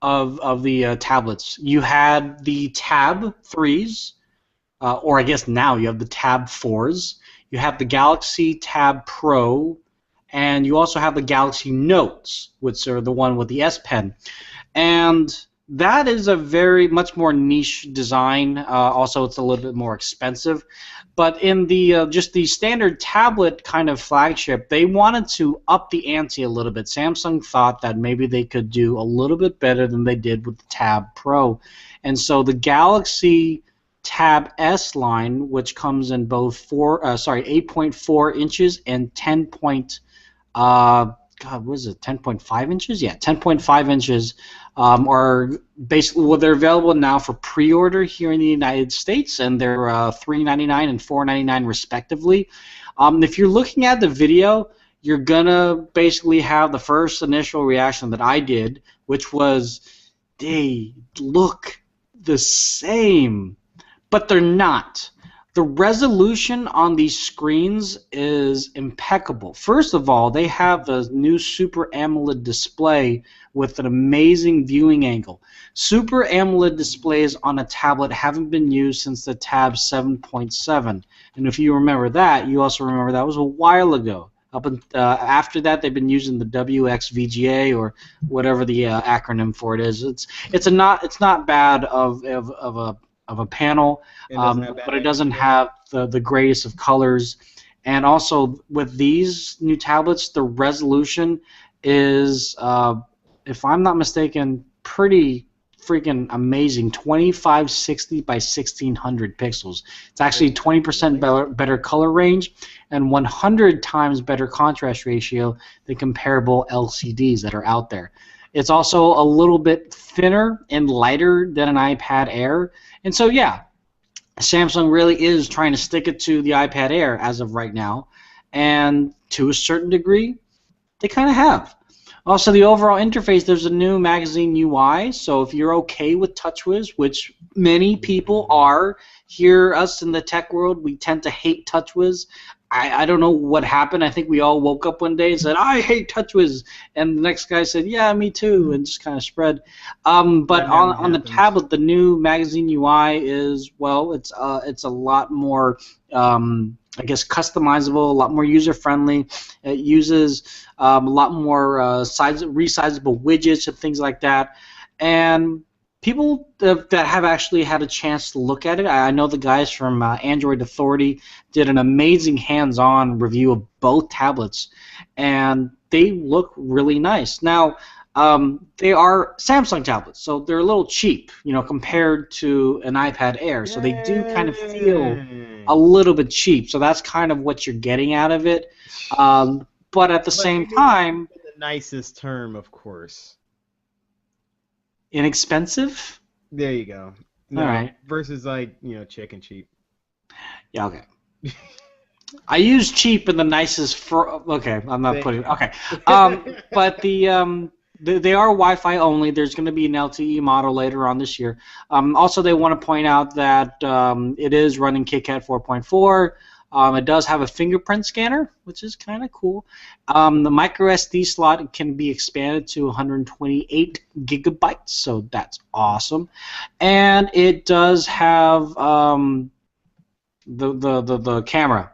of the tablets. You had the Tab 3s, or I guess now you have the Tab 4s. You have the Galaxy Tab Pro, and you also have the Galaxy Notes, which are the one with the S Pen. And That is a very much more niche design. Also, it's a little bit more expensive. But in the just the standard tablet kind of flagship, they wanted to up the ante a little bit. Samsung thought that maybe they could do a little bit better than they did with the Tab Pro. And so the Galaxy Tab S line, which comes in both 8.4 inches and 10. God, what is it? 10.5 inches? Yeah, 10.5 inches are basically, well, they're available now for pre-order here in the United States, and they're $399 and $499 respectively. If you're looking at the video, you're gonna basically have the first initial reaction that I did, which was, they look the same, but they're not. The resolution on these screens is impeccable. First of all, they have the new Super AMOLED display with an amazing viewing angle. Super AMOLED displays on a tablet haven't been used since the Tab 7.7. And if you remember that, you also remember that was a while ago. After that, they've been using the WXVGA or whatever the acronym for it is. It's not bad of a panel, but it doesn't have the greatest of colors. And also with these new tablets, the resolution is, if I'm not mistaken, pretty freaking amazing. 2560 by 1600 pixels. It's actually 20% better color range and 100 times better contrast ratio than comparable LCDs that are out there. It's also a little bit thinner and lighter than an iPad Air. And so, yeah, Samsung really is trying to stick it to the iPad Air as of right now. And to a certain degree, they kind of have. Also, the overall interface, there's a new magazine UI. So if you're okay with TouchWiz, which many people are, here, us in the tech world, we tend to hate TouchWiz. I don't know what happened. I think we all woke up one day and said, I hate TouchWiz. And the next guy said, yeah, me too, and just kind of spread. But on the tablet, the new magazine UI is, well, it's a lot more, I guess, customizable, a lot more user-friendly. It uses a lot more resizable widgets and things like that. And people that have actually had a chance to look at it, I know the guys from Android Authority did an amazing hands-on review of both tablets, and they look really nice. Now, they are Samsung tablets, so they're a little cheap, compared to an iPad Air. So they do kind of feel a little bit cheap. So that's kind of what you're getting out of it. But at the same time, the nicest term, of course. Inexpensive? There you go. No, all right. Versus chicken cheap. Yeah, okay. I use cheap in the nicest okay, I'm not putting okay. But they are Wi-Fi only. There's going to be an LTE model later on this year. Also, they want to point out that it is running KitKat 4.4. It does have a fingerprint scanner, which is kind of cool. The micro SD slot can be expanded to 128 gigabytes, so that's awesome. And it does have the camera.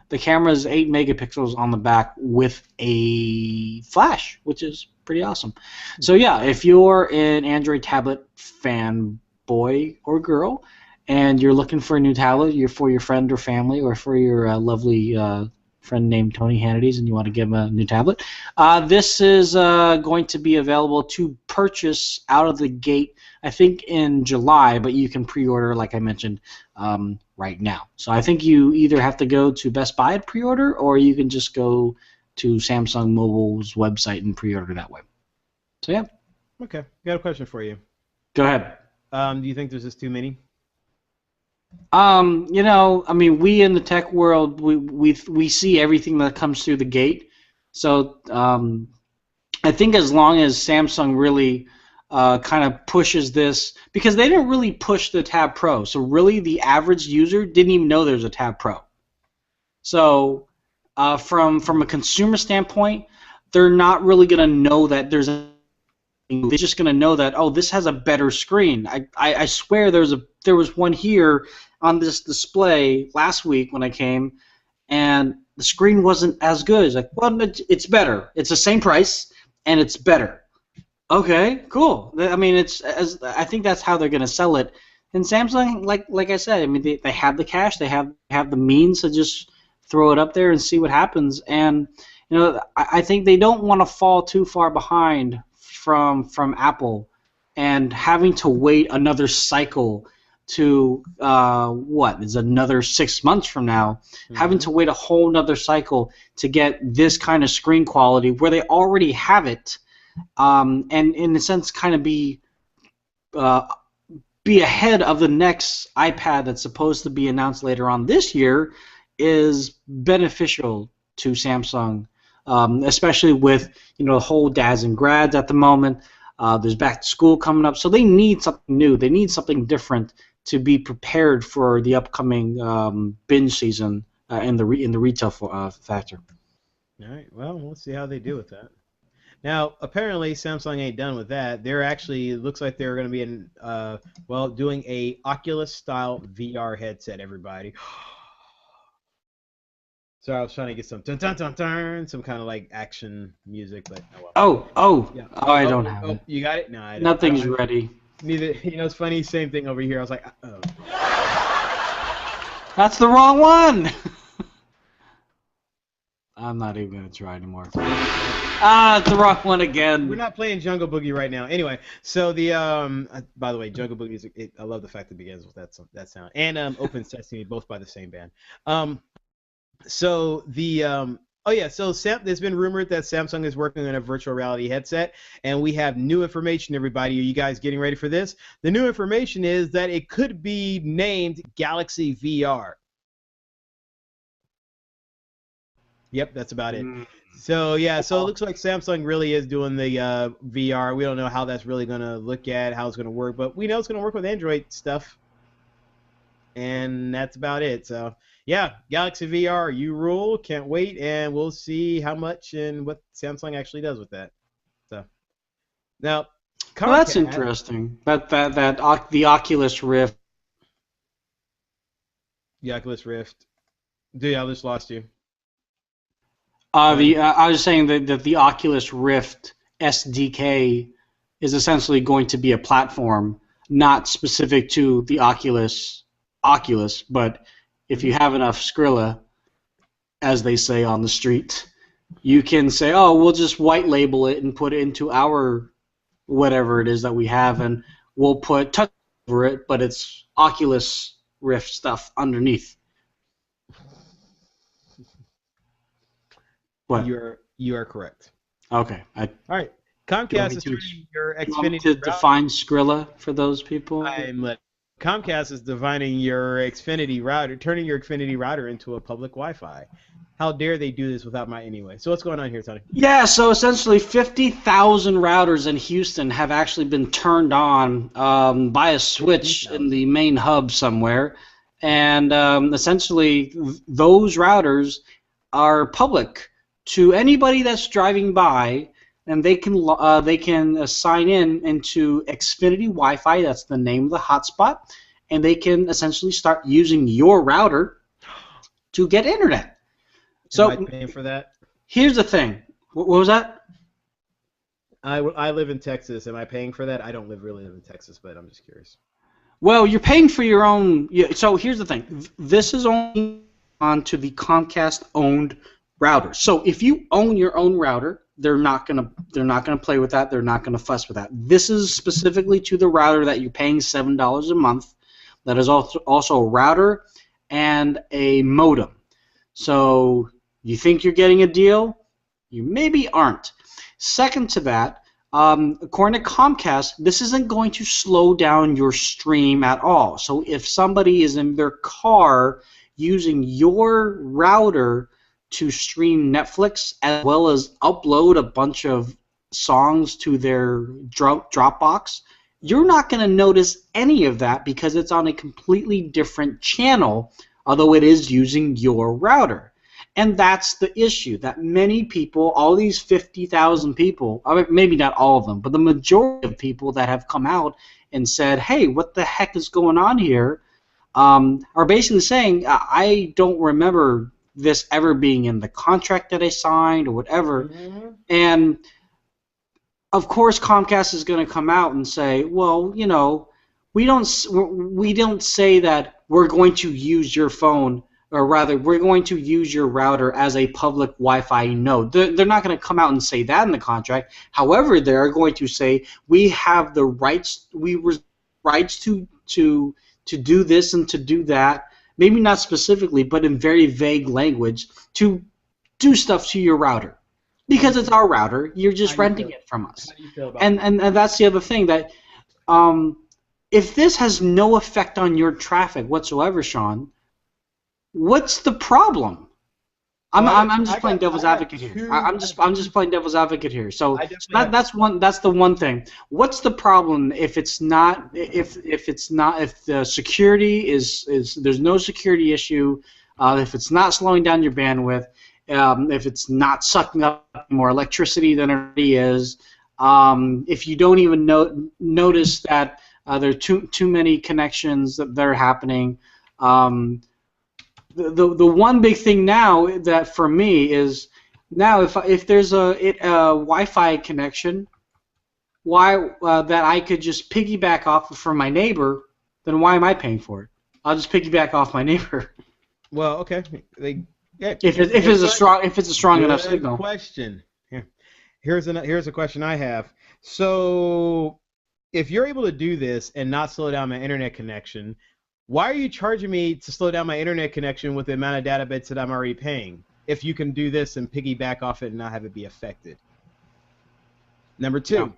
The camera is 8 megapixels on the back with a flash, which is pretty awesome. So yeah, if you're an Android tablet fan, boy or girl, and you're looking for a new tablet, for your friend or family, or for your lovely friend named Tony Hannity's, and you want to give him a new tablet, this is going to be available to purchase out of the gate, I think in July, but you can pre-order, like I mentioned, right now. So I think you either have to go to Best Buy and pre-order, or you can just go to Samsung Mobile's website and pre-order that way. So yeah. Okay, got a question for you. Go ahead. Do you think there's just too many? I mean, we in the tech world, we see everything that comes through the gate. So I think as long as Samsung really kind of pushes this, because they didn't really push the Tab Pro, so really the average user didn't even know there was a Tab Pro. So from a consumer standpoint, they're not really going to know that there's a. They're just going to know that, oh, this has a better screen. I swear there was one here on this display last week when I came, and the screen wasn't as good. It's like, well, it's better. It's the same price, and it's better. Okay, cool. I mean, I think that's how they're gonna sell it. And Samsung, like I said, I mean, they have the cash, they have the means to just throw it up there and see what happens. And I think they don't want to fall too far behind from Apple, and having to wait another cycle to what is another 6 months from now, having to wait a whole another cycle to get this kind of screen quality where they already have it. And in a sense, kind of be ahead of the next iPad that's supposed to be announced later on this year is beneficial to Samsung, especially with the whole dads and grads at the moment. There's back to school coming up, so they need something new. They need something different to be prepared for the upcoming binge season in the retail factor. All right. Well, we'll see how they do with that. Now, apparently, Samsung ain't done with that. They're actually, it looks like they're going to be doing a Oculus-style VR headset, everybody. Sorry, I was trying to get some dun dun dun dun, some kind of like action music, but oh well. Yeah. I don't have it. You got it? No, I don't. Nothing's ready. Neither. It's funny. Same thing over here. I was like, oh. That's the wrong one. I'm not even gonna try anymore. It's the wrong one again. We're not playing Jungle Boogie right now. Anyway, so the by the way, Jungle Boogie I love the fact that it begins with that sound, and Open Sesame, both by the same band. So the there's been rumored that Samsung is working on a virtual reality headset, and we have new information, everybody. Are you guys getting ready for this? The new information is that it could be named Galaxy VR. Yep, that's about it. So yeah, so it looks like Samsung really is doing the VR. We don't know how that's really going to look at, how it's going to work, but we know it's going to work with Android stuff. And that's about it. So yeah, Galaxy VR, you rule. Can't wait, and we'll see how much and what Samsung actually does with that. So now, well, that's interesting. The Oculus Rift. The Oculus Rift. Dude, I just lost you. I was saying that the Oculus Rift SDK is essentially going to be a platform, not specific to the Oculus, but if you have enough Skrilla, as they say on the street, you can say, oh, we'll just white label it and put it into our whatever it is that we have, and we'll put touch over it, but it's Oculus Rift stuff underneath. What? You are correct. Okay. All right. Comcast is turning your Xfinity to define Skrilla for those people. Comcast is defining your Xfinity router, turning your Xfinity router into a public Wi-Fi. How dare they do this without my anyway? So what's going on here, Tony? Yeah, so essentially 50,000 routers in Houston have actually been turned on by a switch 50,000 in the main hub somewhere, and essentially those routers are public to anybody that's driving by, and they can sign into Xfinity Wi-Fi. That's the name of the hotspot, and they can essentially start using your router to get internet. So am I paying for that? Here's the thing. What was that? I live in Texas. Am I paying for that? I don't really live in Texas, but I'm just curious. Well, you're paying for your own. So here's the thing. This is only onto the Comcast-owned router. So if you own your own router, they're not gonna play with that. They're not gonna fuss with that. This is specifically to the router that you're paying $7 a month. That is also a router and a modem. So you think you're getting a deal? You maybe aren't. Second to that, according to Comcast, this isn't going to slow down your stream at all. So if somebody is in their car using your router to stream Netflix as well as upload a bunch of songs to their Dropbox, you're not going to notice any of that because it's on a completely different channel, although it is using your router. And that's the issue, that many people, all these 50,000 people, I mean, maybe not all of them, but the majority of people that have come out and said, hey, what the heck is going on here, are basically saying, I don't remember this ever being in the contract that I signed or whatever. Mm-hmm. And of course Comcast is going to come out and say, well, you know, we don't say that we're going to use your phone, or rather, we're going to use your router as a public Wi-Fi node. They're not going to come out and say that in the contract. However, they're going to say we have the rights, to do this and to do that. Maybe not specifically, but in very vague language, to do stuff to your router. Because it's our router, you're just renting it from us. How do you feel about and that's the other thing, that if this has no effect on your traffic whatsoever, Sean, what's the problem? I'm just playing devil's advocate here. I'm just playing devil's advocate here. So that's the one thing. What's the problem if it's not if the security is there's no security issue, if it's not slowing down your bandwidth, if it's not sucking up more electricity than it already is, if you don't even notice that there are too many connections that are happening. The one big thing now that for me is, now if there's a Wi-Fi connection, that I could just piggyback off from my neighbor, then why am I paying for it? I'll just piggyback off my neighbor. Well, okay. If it's a strong enough signal. Question. Here's a question I have. So, if you're able to do this and not slow down my internet connection, why are you charging me to slow down my internet connection with the amount of data bits that I'm already paying, if you can do this and piggyback off it and not have it be affected? Number two,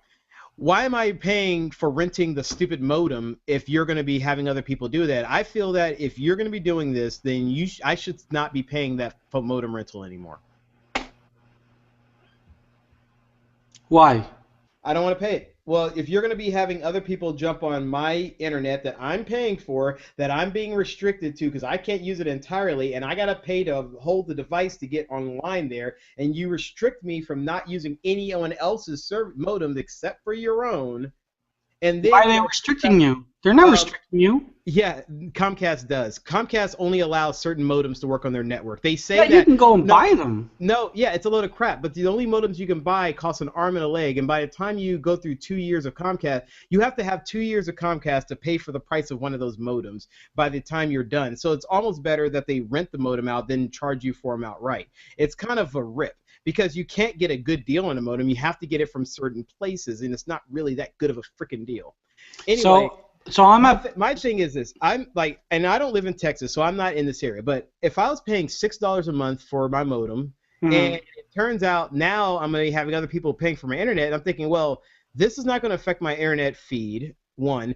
why am I paying for renting the stupid modem if you're going to be having other people do that? I feel that if you're going to be doing this, then I should not be paying that modem rental anymore. Why? I don't want to pay it. Well, if you're going to be having other people jump on my internet that I'm paying for, that I'm being restricted to because I can't use it entirely, and I got to pay to hold the device to get online there, and you restrict me from not using anyone else's modem except for your own. And then, why are they restricting you? They're not restricting you. Yeah, Comcast does. Comcast only allows certain modems to work on their network. They say that you can go and buy them. No, yeah, it's a load of crap. But the only modems you can buy cost an arm and a leg. And by the time you go through 2 years of Comcast, you have to have 2 years of Comcast to pay for the price of one of those modems by the time you're done. So it's almost better that they rent the modem out than charge you for them outright. It's kind of a rip, because you can't get a good deal on a modem. You have to get it from certain places, and it's not really that good of a freaking deal. Anyway, so my thing is this. I'm like, and I don't live in Texas, so I'm not in this area. But if I was paying $6 a month for my modem, and it turns out now I'm going to be having other people paying for my internet, I'm thinking, well, this is not going to affect my internet feed. One,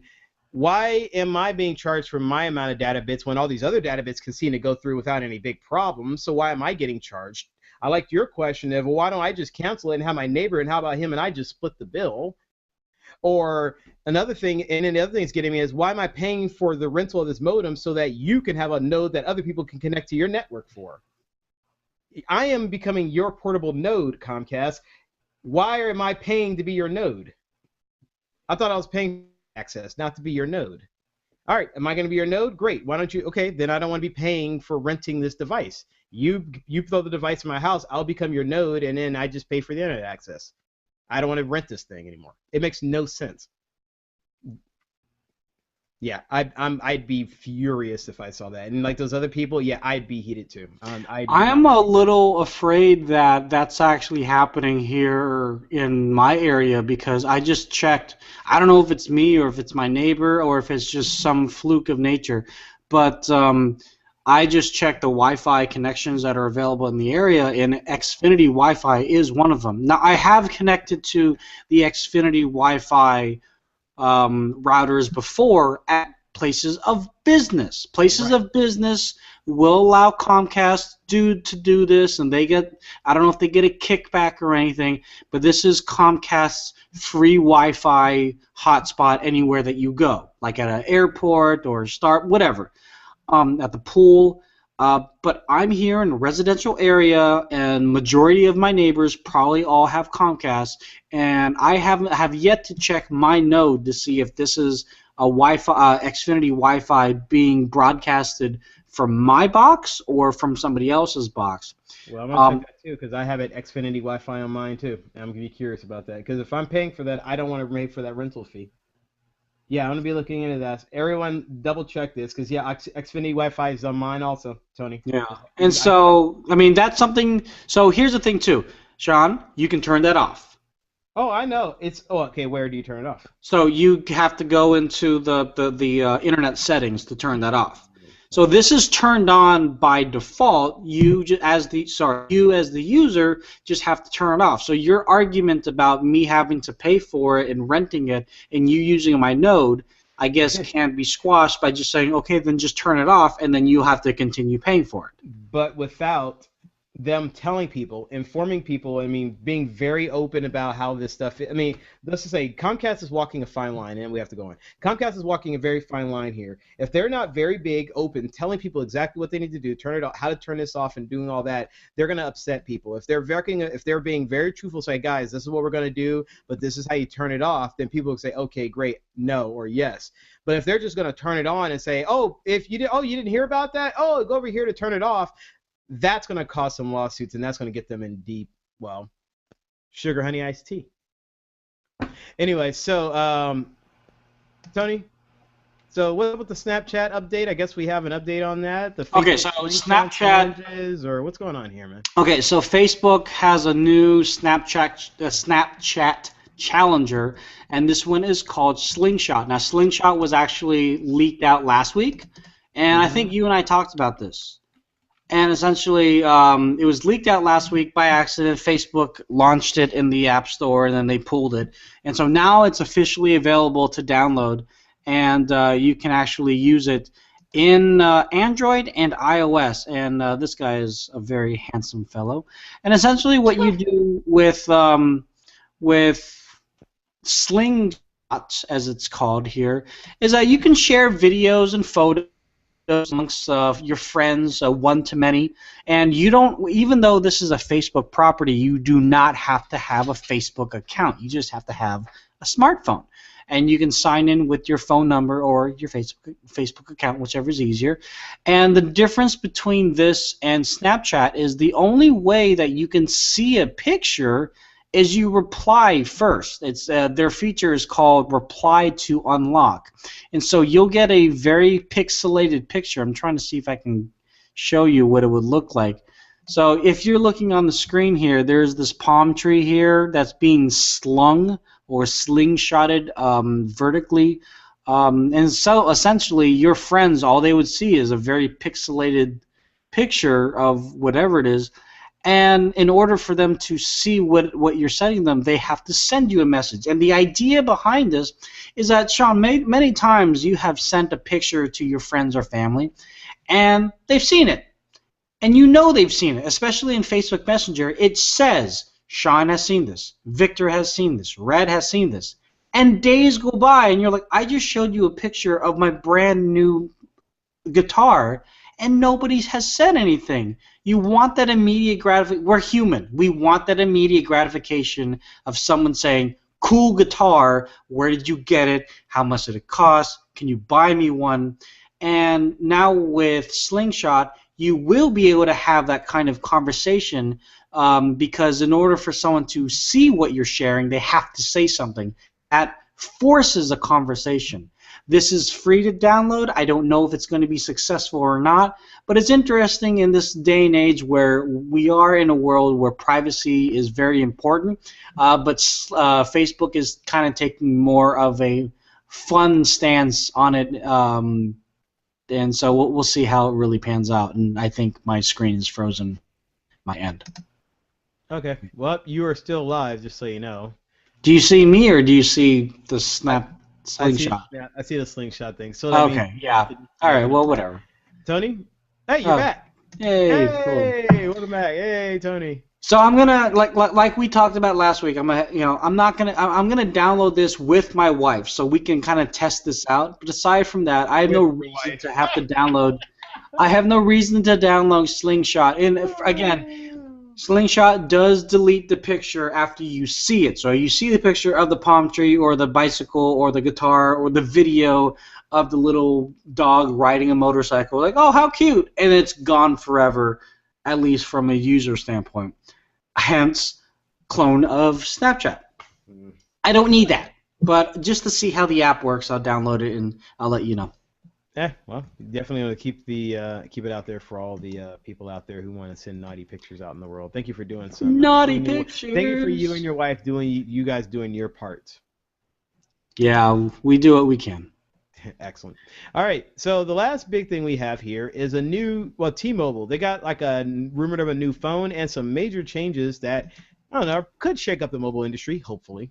why am I being charged for my amount of data bits when all these other data bits can seem to go through without any big problems? So why am I getting charged? I liked your question of, well, why don't I just cancel it and have my neighbor, and how about him and I just split the bill? Or another thing, and then the other thing that's getting me is, why am I paying for the rental of this modem so that you can have a node that other people can connect to your network for? I am becoming your portable node, Comcast. Why am I paying to be your node? I thought I was paying access, not to be your node. All right, am I going to be your node? Great. Why don't you? Okay, then I don't want to be paying for renting this device. You throw the device in my house, I'll become your node, and then I just pay for the internet access. I don't want to rent this thing anymore. It makes no sense. Yeah, I'd be furious if I saw that. And like those other people, yeah, I'd be heated too. I'm a little afraid that that's actually happening here in my area, because I just checked. I don't know if it's me or if it's my neighbor or if it's just some fluke of nature, but I just checked the Wi-Fi connections that are available in the area, and Xfinity Wi-Fi is one of them. Now, I have connected to the Xfinity Wi-Fi routers before at places of business. Places of business will allow Comcast to do this, and they get, I don't know if they get a kickback or anything, but this is Comcast's free Wi-Fi hotspot anywhere that you go, like at an airport or whatever. At the pool, but I'm here in a residential area, and majority of my neighbors probably all have Comcast, and I have yet to check my node to see if this is a Wi-Fi, Xfinity Wi-Fi being broadcasted from my box or from somebody else's box. Well, I'm gonna check that too because I have it Xfinity Wi-Fi on mine too. I'm gonna be curious about that because if I'm paying for that, I don't want to pay for that rental fee. Yeah, I'm gonna be looking into that. Everyone, double check this because yeah, Xfinity Wi-Fi is on mine also, Tony. Yeah, and so I mean that's something. So here's the thing too, Sean. You can turn that off. Oh, I know. Okay. Where do you turn it off? So you have to go into the internet settings to turn that off. So this is turned on by default. You as the user just have to turn it off. So your argument about me having to pay for it and renting it and you using my node, I guess, can be squashed by just saying, okay, then just turn it off, and then you have to continue paying for it. But without them telling people, informing people, I mean, being very open about how this stuff is. I mean, let's just say Comcast is walking a fine line, and we have to go on. Comcast is walking a very fine line here. If they're not very big, open, telling people exactly what they need to do, turn it off, how to turn this off, and doing all that, they're going to upset people. If they're being very truthful, say, guys, this is what we're going to do, but this is how you turn it off, then people will say, okay, great, no, or yes. But if they're just going to turn it on and say, you didn't hear about that? Oh, go over here to turn it off. That's going to cause some lawsuits, and that's going to get them in deep, well, sugar honey iced tea. Anyway, so, Tony, so what about the Snapchat update? I guess we have an update on that. Okay, so Snapchat, or what's going on here, man? Okay, so Facebook has a new Snapchat challenger, and this one is called Slingshot. Now, Slingshot was actually leaked out last week, and I think you and I talked about this. And essentially, it was leaked out last week by accident. Facebook launched it in the App Store, and then they pulled it. And so now it's officially available to download, and you can actually use it in Android and iOS. And this guy is a very handsome fellow. And essentially what you do with Slingshot, as it's called here, is that you can share videos and photos amongst your friends, one-to-many, and you don't, even though this is a Facebook property, you do not have to have a Facebook account. You just have to have a smartphone, and you can sign in with your phone number or your Facebook account, whichever is easier. And the difference between this and Snapchat is the only way that you can see a picture is you reply first. It's their feature is called reply to unlock, and so you'll get a very pixelated picture. I'm trying to see if I can show you what it would look like. So if you're looking on the screen here, there's this palm tree here that's being slung or slingshotted vertically, and so essentially your friends, all they would see is a very pixelated picture of whatever it is. And in order for them to see what you're sending them, they have to send you a message. And the idea behind this is that, Sean, many times you have sent a picture to your friends or family, and they've seen it. And you know they've seen it, especially in Facebook Messenger. It says, Sean has seen this, Victor has seen this, Red has seen this. And days go by, and you're like, I just showed you a picture of my brand new guitar, and nobody has said anything. You want that immediate gratification. We're human. We want that immediate gratification of someone saying, cool guitar, where did you get it? How much did it cost? Can you buy me one? And now with Slingshot, you will be able to have that kind of conversation because in order for someone to see what you're sharing, they have to say something. That forces a conversation. This is free to download. I don't know if it's going to be successful or not, but it's interesting in this day and age where we are in a world where privacy is very important, but Facebook is kind of taking more of a fun stance on it, and so we'll see how it really pans out. And I think my screen is frozen, my end. Okay, well, you are still live, just so you know. Do you see me, or do you see the Slingshot? I see the Slingshot thing. So okay, yeah. All right, well, whatever. Tony, hey, you're back. Hey, cool. Welcome back. Hey, Tony. So I'm gonna like we talked about last week. I'm gonna download this with my wife so we can kind of test this out. But aside from that, I have no reason to have to download. I have no reason to download Slingshot. And again, Slingshot does delete the picture after you see it. So you see the picture of the palm tree or the bicycle or the guitar or the video of the little dog riding a motorcycle. Like, oh, how cute. And it's gone forever, at least from a user standpoint. Hence, clone of Snapchat. I don't need that. But just to see how the app works, I'll download it and I'll let you know. Yeah, well, definitely want to keep it out there for all the people out there who want to send naughty pictures out in the world. Thank you for doing some naughty pictures. Thank you for you and your wife you guys doing your part. Yeah, we do what we can. Excellent. All right, so the last big thing we have here is T-Mobile. They got like rumored of a new phone and some major changes that, I don't know, could shake up the mobile industry, hopefully.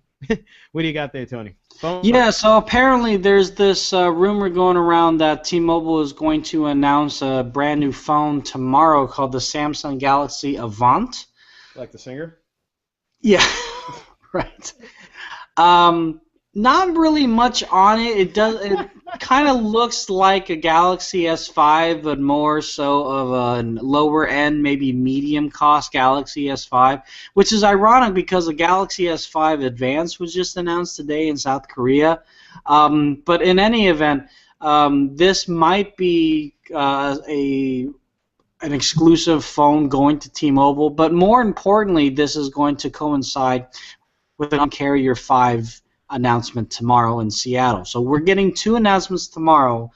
What do you got there, Tony? Phone? Yeah, so apparently there's this rumor going around that T-Mobile is going to announce a brand new phone tomorrow called the Samsung Galaxy Avant. Like the singer? Yeah, right. Not really much on it. It kind of looks like a Galaxy S5, but more so of a lower end, maybe medium cost Galaxy S5, which is ironic because the Galaxy S5 Advance was just announced today in South Korea. But in any event, this might be an exclusive phone going to T-Mobile, but more importantly, this is going to coincide with an Uncarrier 5 announcement tomorrow in Seattle. So we're getting 2 announcements tomorrow,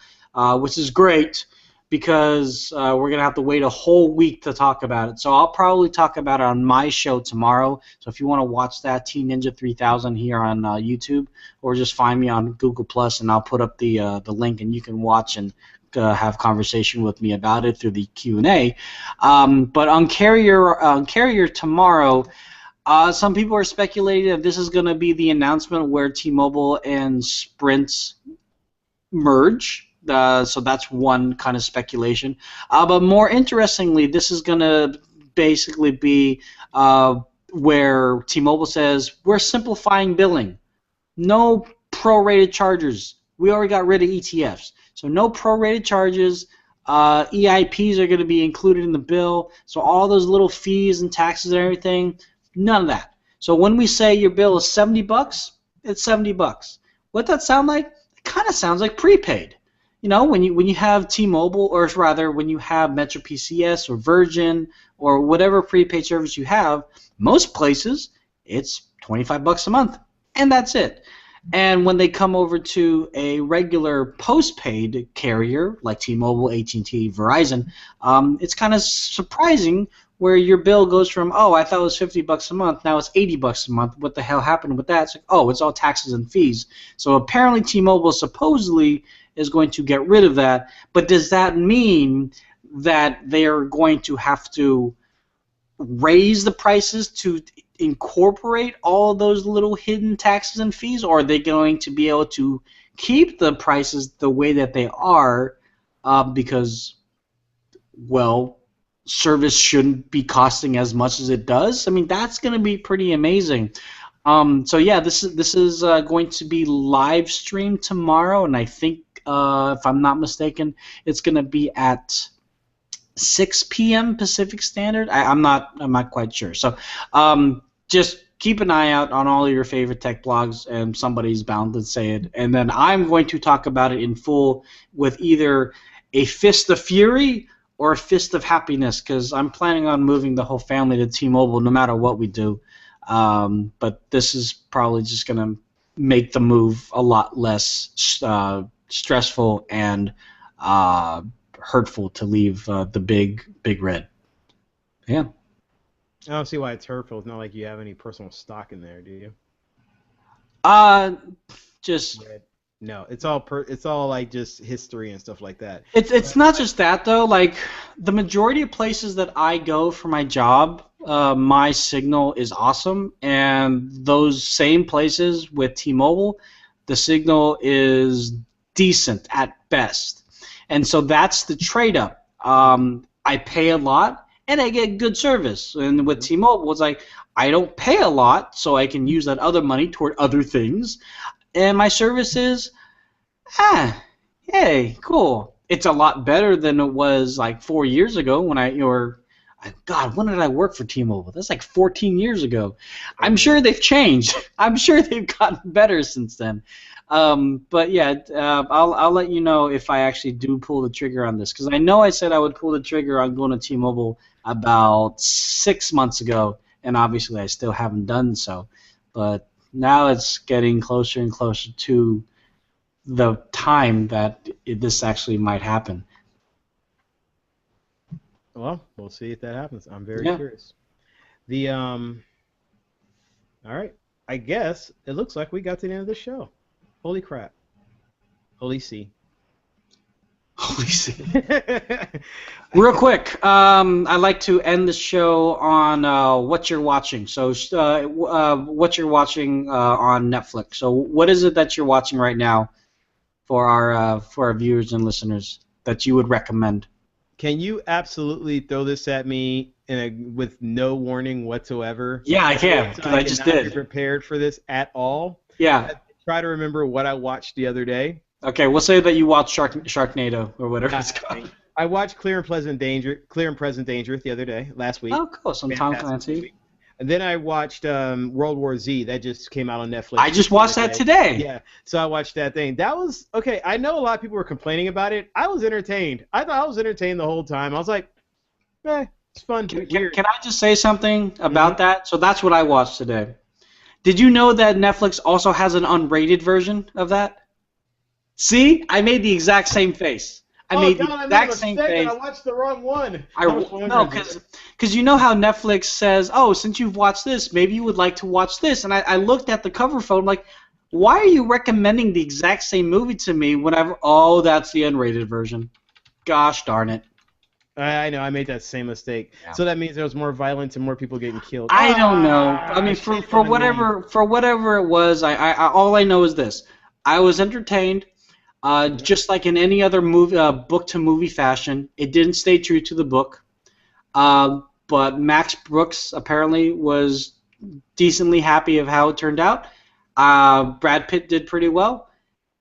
which is great because we're going to have to wait a whole week to talk about it. So I'll probably talk about it on my show tomorrow. So if you want to watch that, T Ninja 3000 here on YouTube, or just find me on Google Plus, and I'll put up the link, and you can watch and have conversation with me about it through the Q&A. But on Carrier tomorrow, some people are speculating that this is going to be the announcement where T-Mobile and Sprint merge. So that's one kind of speculation. But more interestingly, this is going to basically be where T-Mobile says, we're simplifying billing. No prorated charges. We already got rid of ETFs. So no prorated charges. EIPs are going to be included in the bill. So all those little fees and taxes and everything, none of that. So when we say your bill is $70, it's $70. What that sound like? It kind of sounds like prepaid. You know, when you have T-Mobile, or rather when you have Metro PCS or Virgin or whatever prepaid service you have, most places it's $25 a month, and that's it. And when they come over to a regular postpaid carrier like T-Mobile, AT&T, Verizon, it's kind of surprising where your bill goes from, oh, I thought it was $50 a month, now it's $80 a month. What the hell happened with that? It's like, oh, it's all taxes and fees. So apparently T-Mobile supposedly is going to get rid of that. But does that mean that they are going to have to raise the prices to incorporate all of those little hidden taxes and fees, or are they going to be able to keep the prices the way that they are because, well, service shouldn't be costing as much as it does? I mean, that's going to be pretty amazing. So yeah, this is going to be live streamed tomorrow, and I think if I'm not mistaken, it's going to be at 6 p.m. Pacific Standard. I'm not quite sure. So just keep an eye out on all of your favorite tech blogs, and somebody's bound to say it. And then I'm going to talk about it in full with either a fist of fury or a fist of happiness, because I'm planning on moving the whole family to T-Mobile no matter what we do. But this is probably just going to make the move a lot less stressful and hurtful to leave the big red. Yeah. I don't see why it's hurtful. It's not like you have any personal stock in there, do you? Just red. No, it's all like just history and stuff like that. It's not just that though. Like the majority of places that I go for my job, my signal is awesome, and those same places with T-Mobile, the signal is decent at best, and so that's the trade-up. I pay a lot and I get good service, and with T-Mobile, it's like I don't pay a lot, so I can use that other money toward other things. And my service is, hey, cool. It's a lot better than it was like 4 years ago when God, when did I work for T-Mobile? That's like 14 years ago. I'm sure they've changed. I'm sure they've gotten better since then. But yeah, I'll let you know if I actually do pull the trigger on this, because I know I said I would pull the trigger on going to T-Mobile about 6 months ago, and obviously I still haven't done so. But now it's getting closer and closer to the time that this actually might happen. Well, we'll see if that happens. I'm very Yeah. curious. All right. I guess it looks like we got to the end of the show. Holy crap. Holy C. Holy shit. Real quick, I'd like to end the show on what you're watching. So, what you're watching on Netflix. So, what is it that you're watching right now for our viewers and listeners that you would recommend? Can you absolutely throw this at me with no warning whatsoever? Yeah, I can, because I just did. Be prepared for this at all. Yeah. Try to remember what I watched the other day. Okay, we'll say that you watched Sharknado or whatever it's called. I watched Clear and Present Danger the other day, last week. Oh, cool. Some Tom Clancy. Movie. And then I watched World War Z. That just came out on Netflix. I just watched that today. Yeah, so I watched that thing. That was, okay, I know a lot of people were complaining about it. I was entertained. I thought I was entertained the whole time. I was like, it's fun. Can I just say something about that? So that's what I watched today. Did you know that Netflix also has an unrated version of that? See? I made the exact same face. I made the exact same face. I watched the wrong one. No, because you know how Netflix says, oh, since you've watched this, maybe you would like to watch this. And I looked at the cover photo, I'm like, why are you recommending the exact same movie to me whenever, oh, that's the unrated version. Gosh darn it. I know, I made that same mistake. Yeah. So that means there was more violence and more people getting killed. I don't know. I mean, for whatever it was, I all I know is this. I was entertained. Just like in any other movie, book-to-movie fashion, it didn't stay true to the book. But Max Brooks apparently was decently happy of how it turned out. Brad Pitt did pretty well.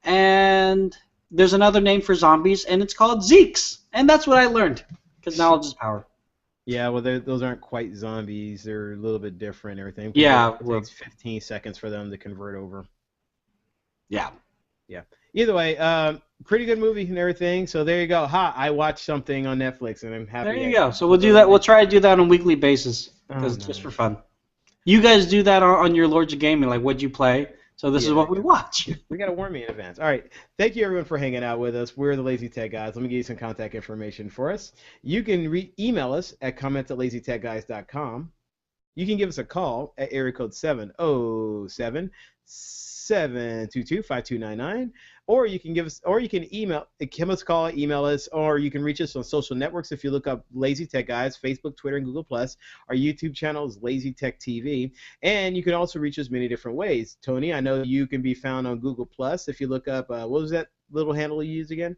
And there's another name for zombies, and it's called Zeeks. And that's what I learned, because knowledge is power. Yeah, well, those aren't quite zombies. They're a little bit different and everything. Yeah. It takes 15 seconds for them to convert over. Yeah. Yeah. Either way, pretty good movie and everything. So there you go. I watched something on Netflix, and I'm happy. There you go. So we'll do that. We'll try to do that on a weekly basis, because it's just for fun. You guys do that on your Lords of Gaming, like what'd you play? So this is what we watch. We got to warn me in advance. All right. Thank you, everyone, for hanging out with us. We're the Lazy Tech Guys. Let me give you some contact information for us. You can email us at comments@lazytechguys.com. You can give us a call at area code 707-722-5299. Or you can give us email us, call, email us, or you can reach us on social networks. If you look up Lazy Tech Guys, Facebook, Twitter, and Google+. Our YouTube channel is Lazy Tech TV, and you can also reach us many different ways. Tony, I know you can be found on Google+. If you look up, what was that little handle you used again?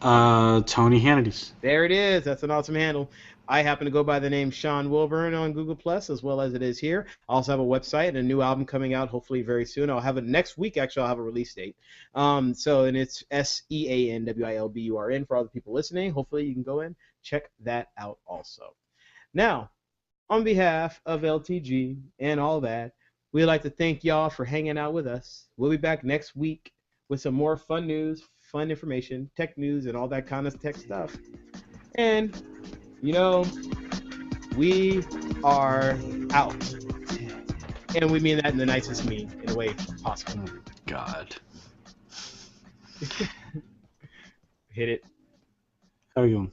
Tony Hannity's. There it is. That's an awesome handle. I happen to go by the name Sean Wilburn on Google+, as well as it is here. I also have a website and a new album coming out hopefully very soon. I'll have it next week, actually. I'll have a release date. And it's SEANWILBURN for all the people listening. Hopefully you can go in, check that out also. Now, on behalf of LTG and all that, we'd like to thank y'all for hanging out with us. We'll be back next week with some more fun news, fun information, tech news, and all that kind of tech stuff. And we are out. And we mean that in the nicest mean, in a way possible. Oh, God. Hit it. How are you going?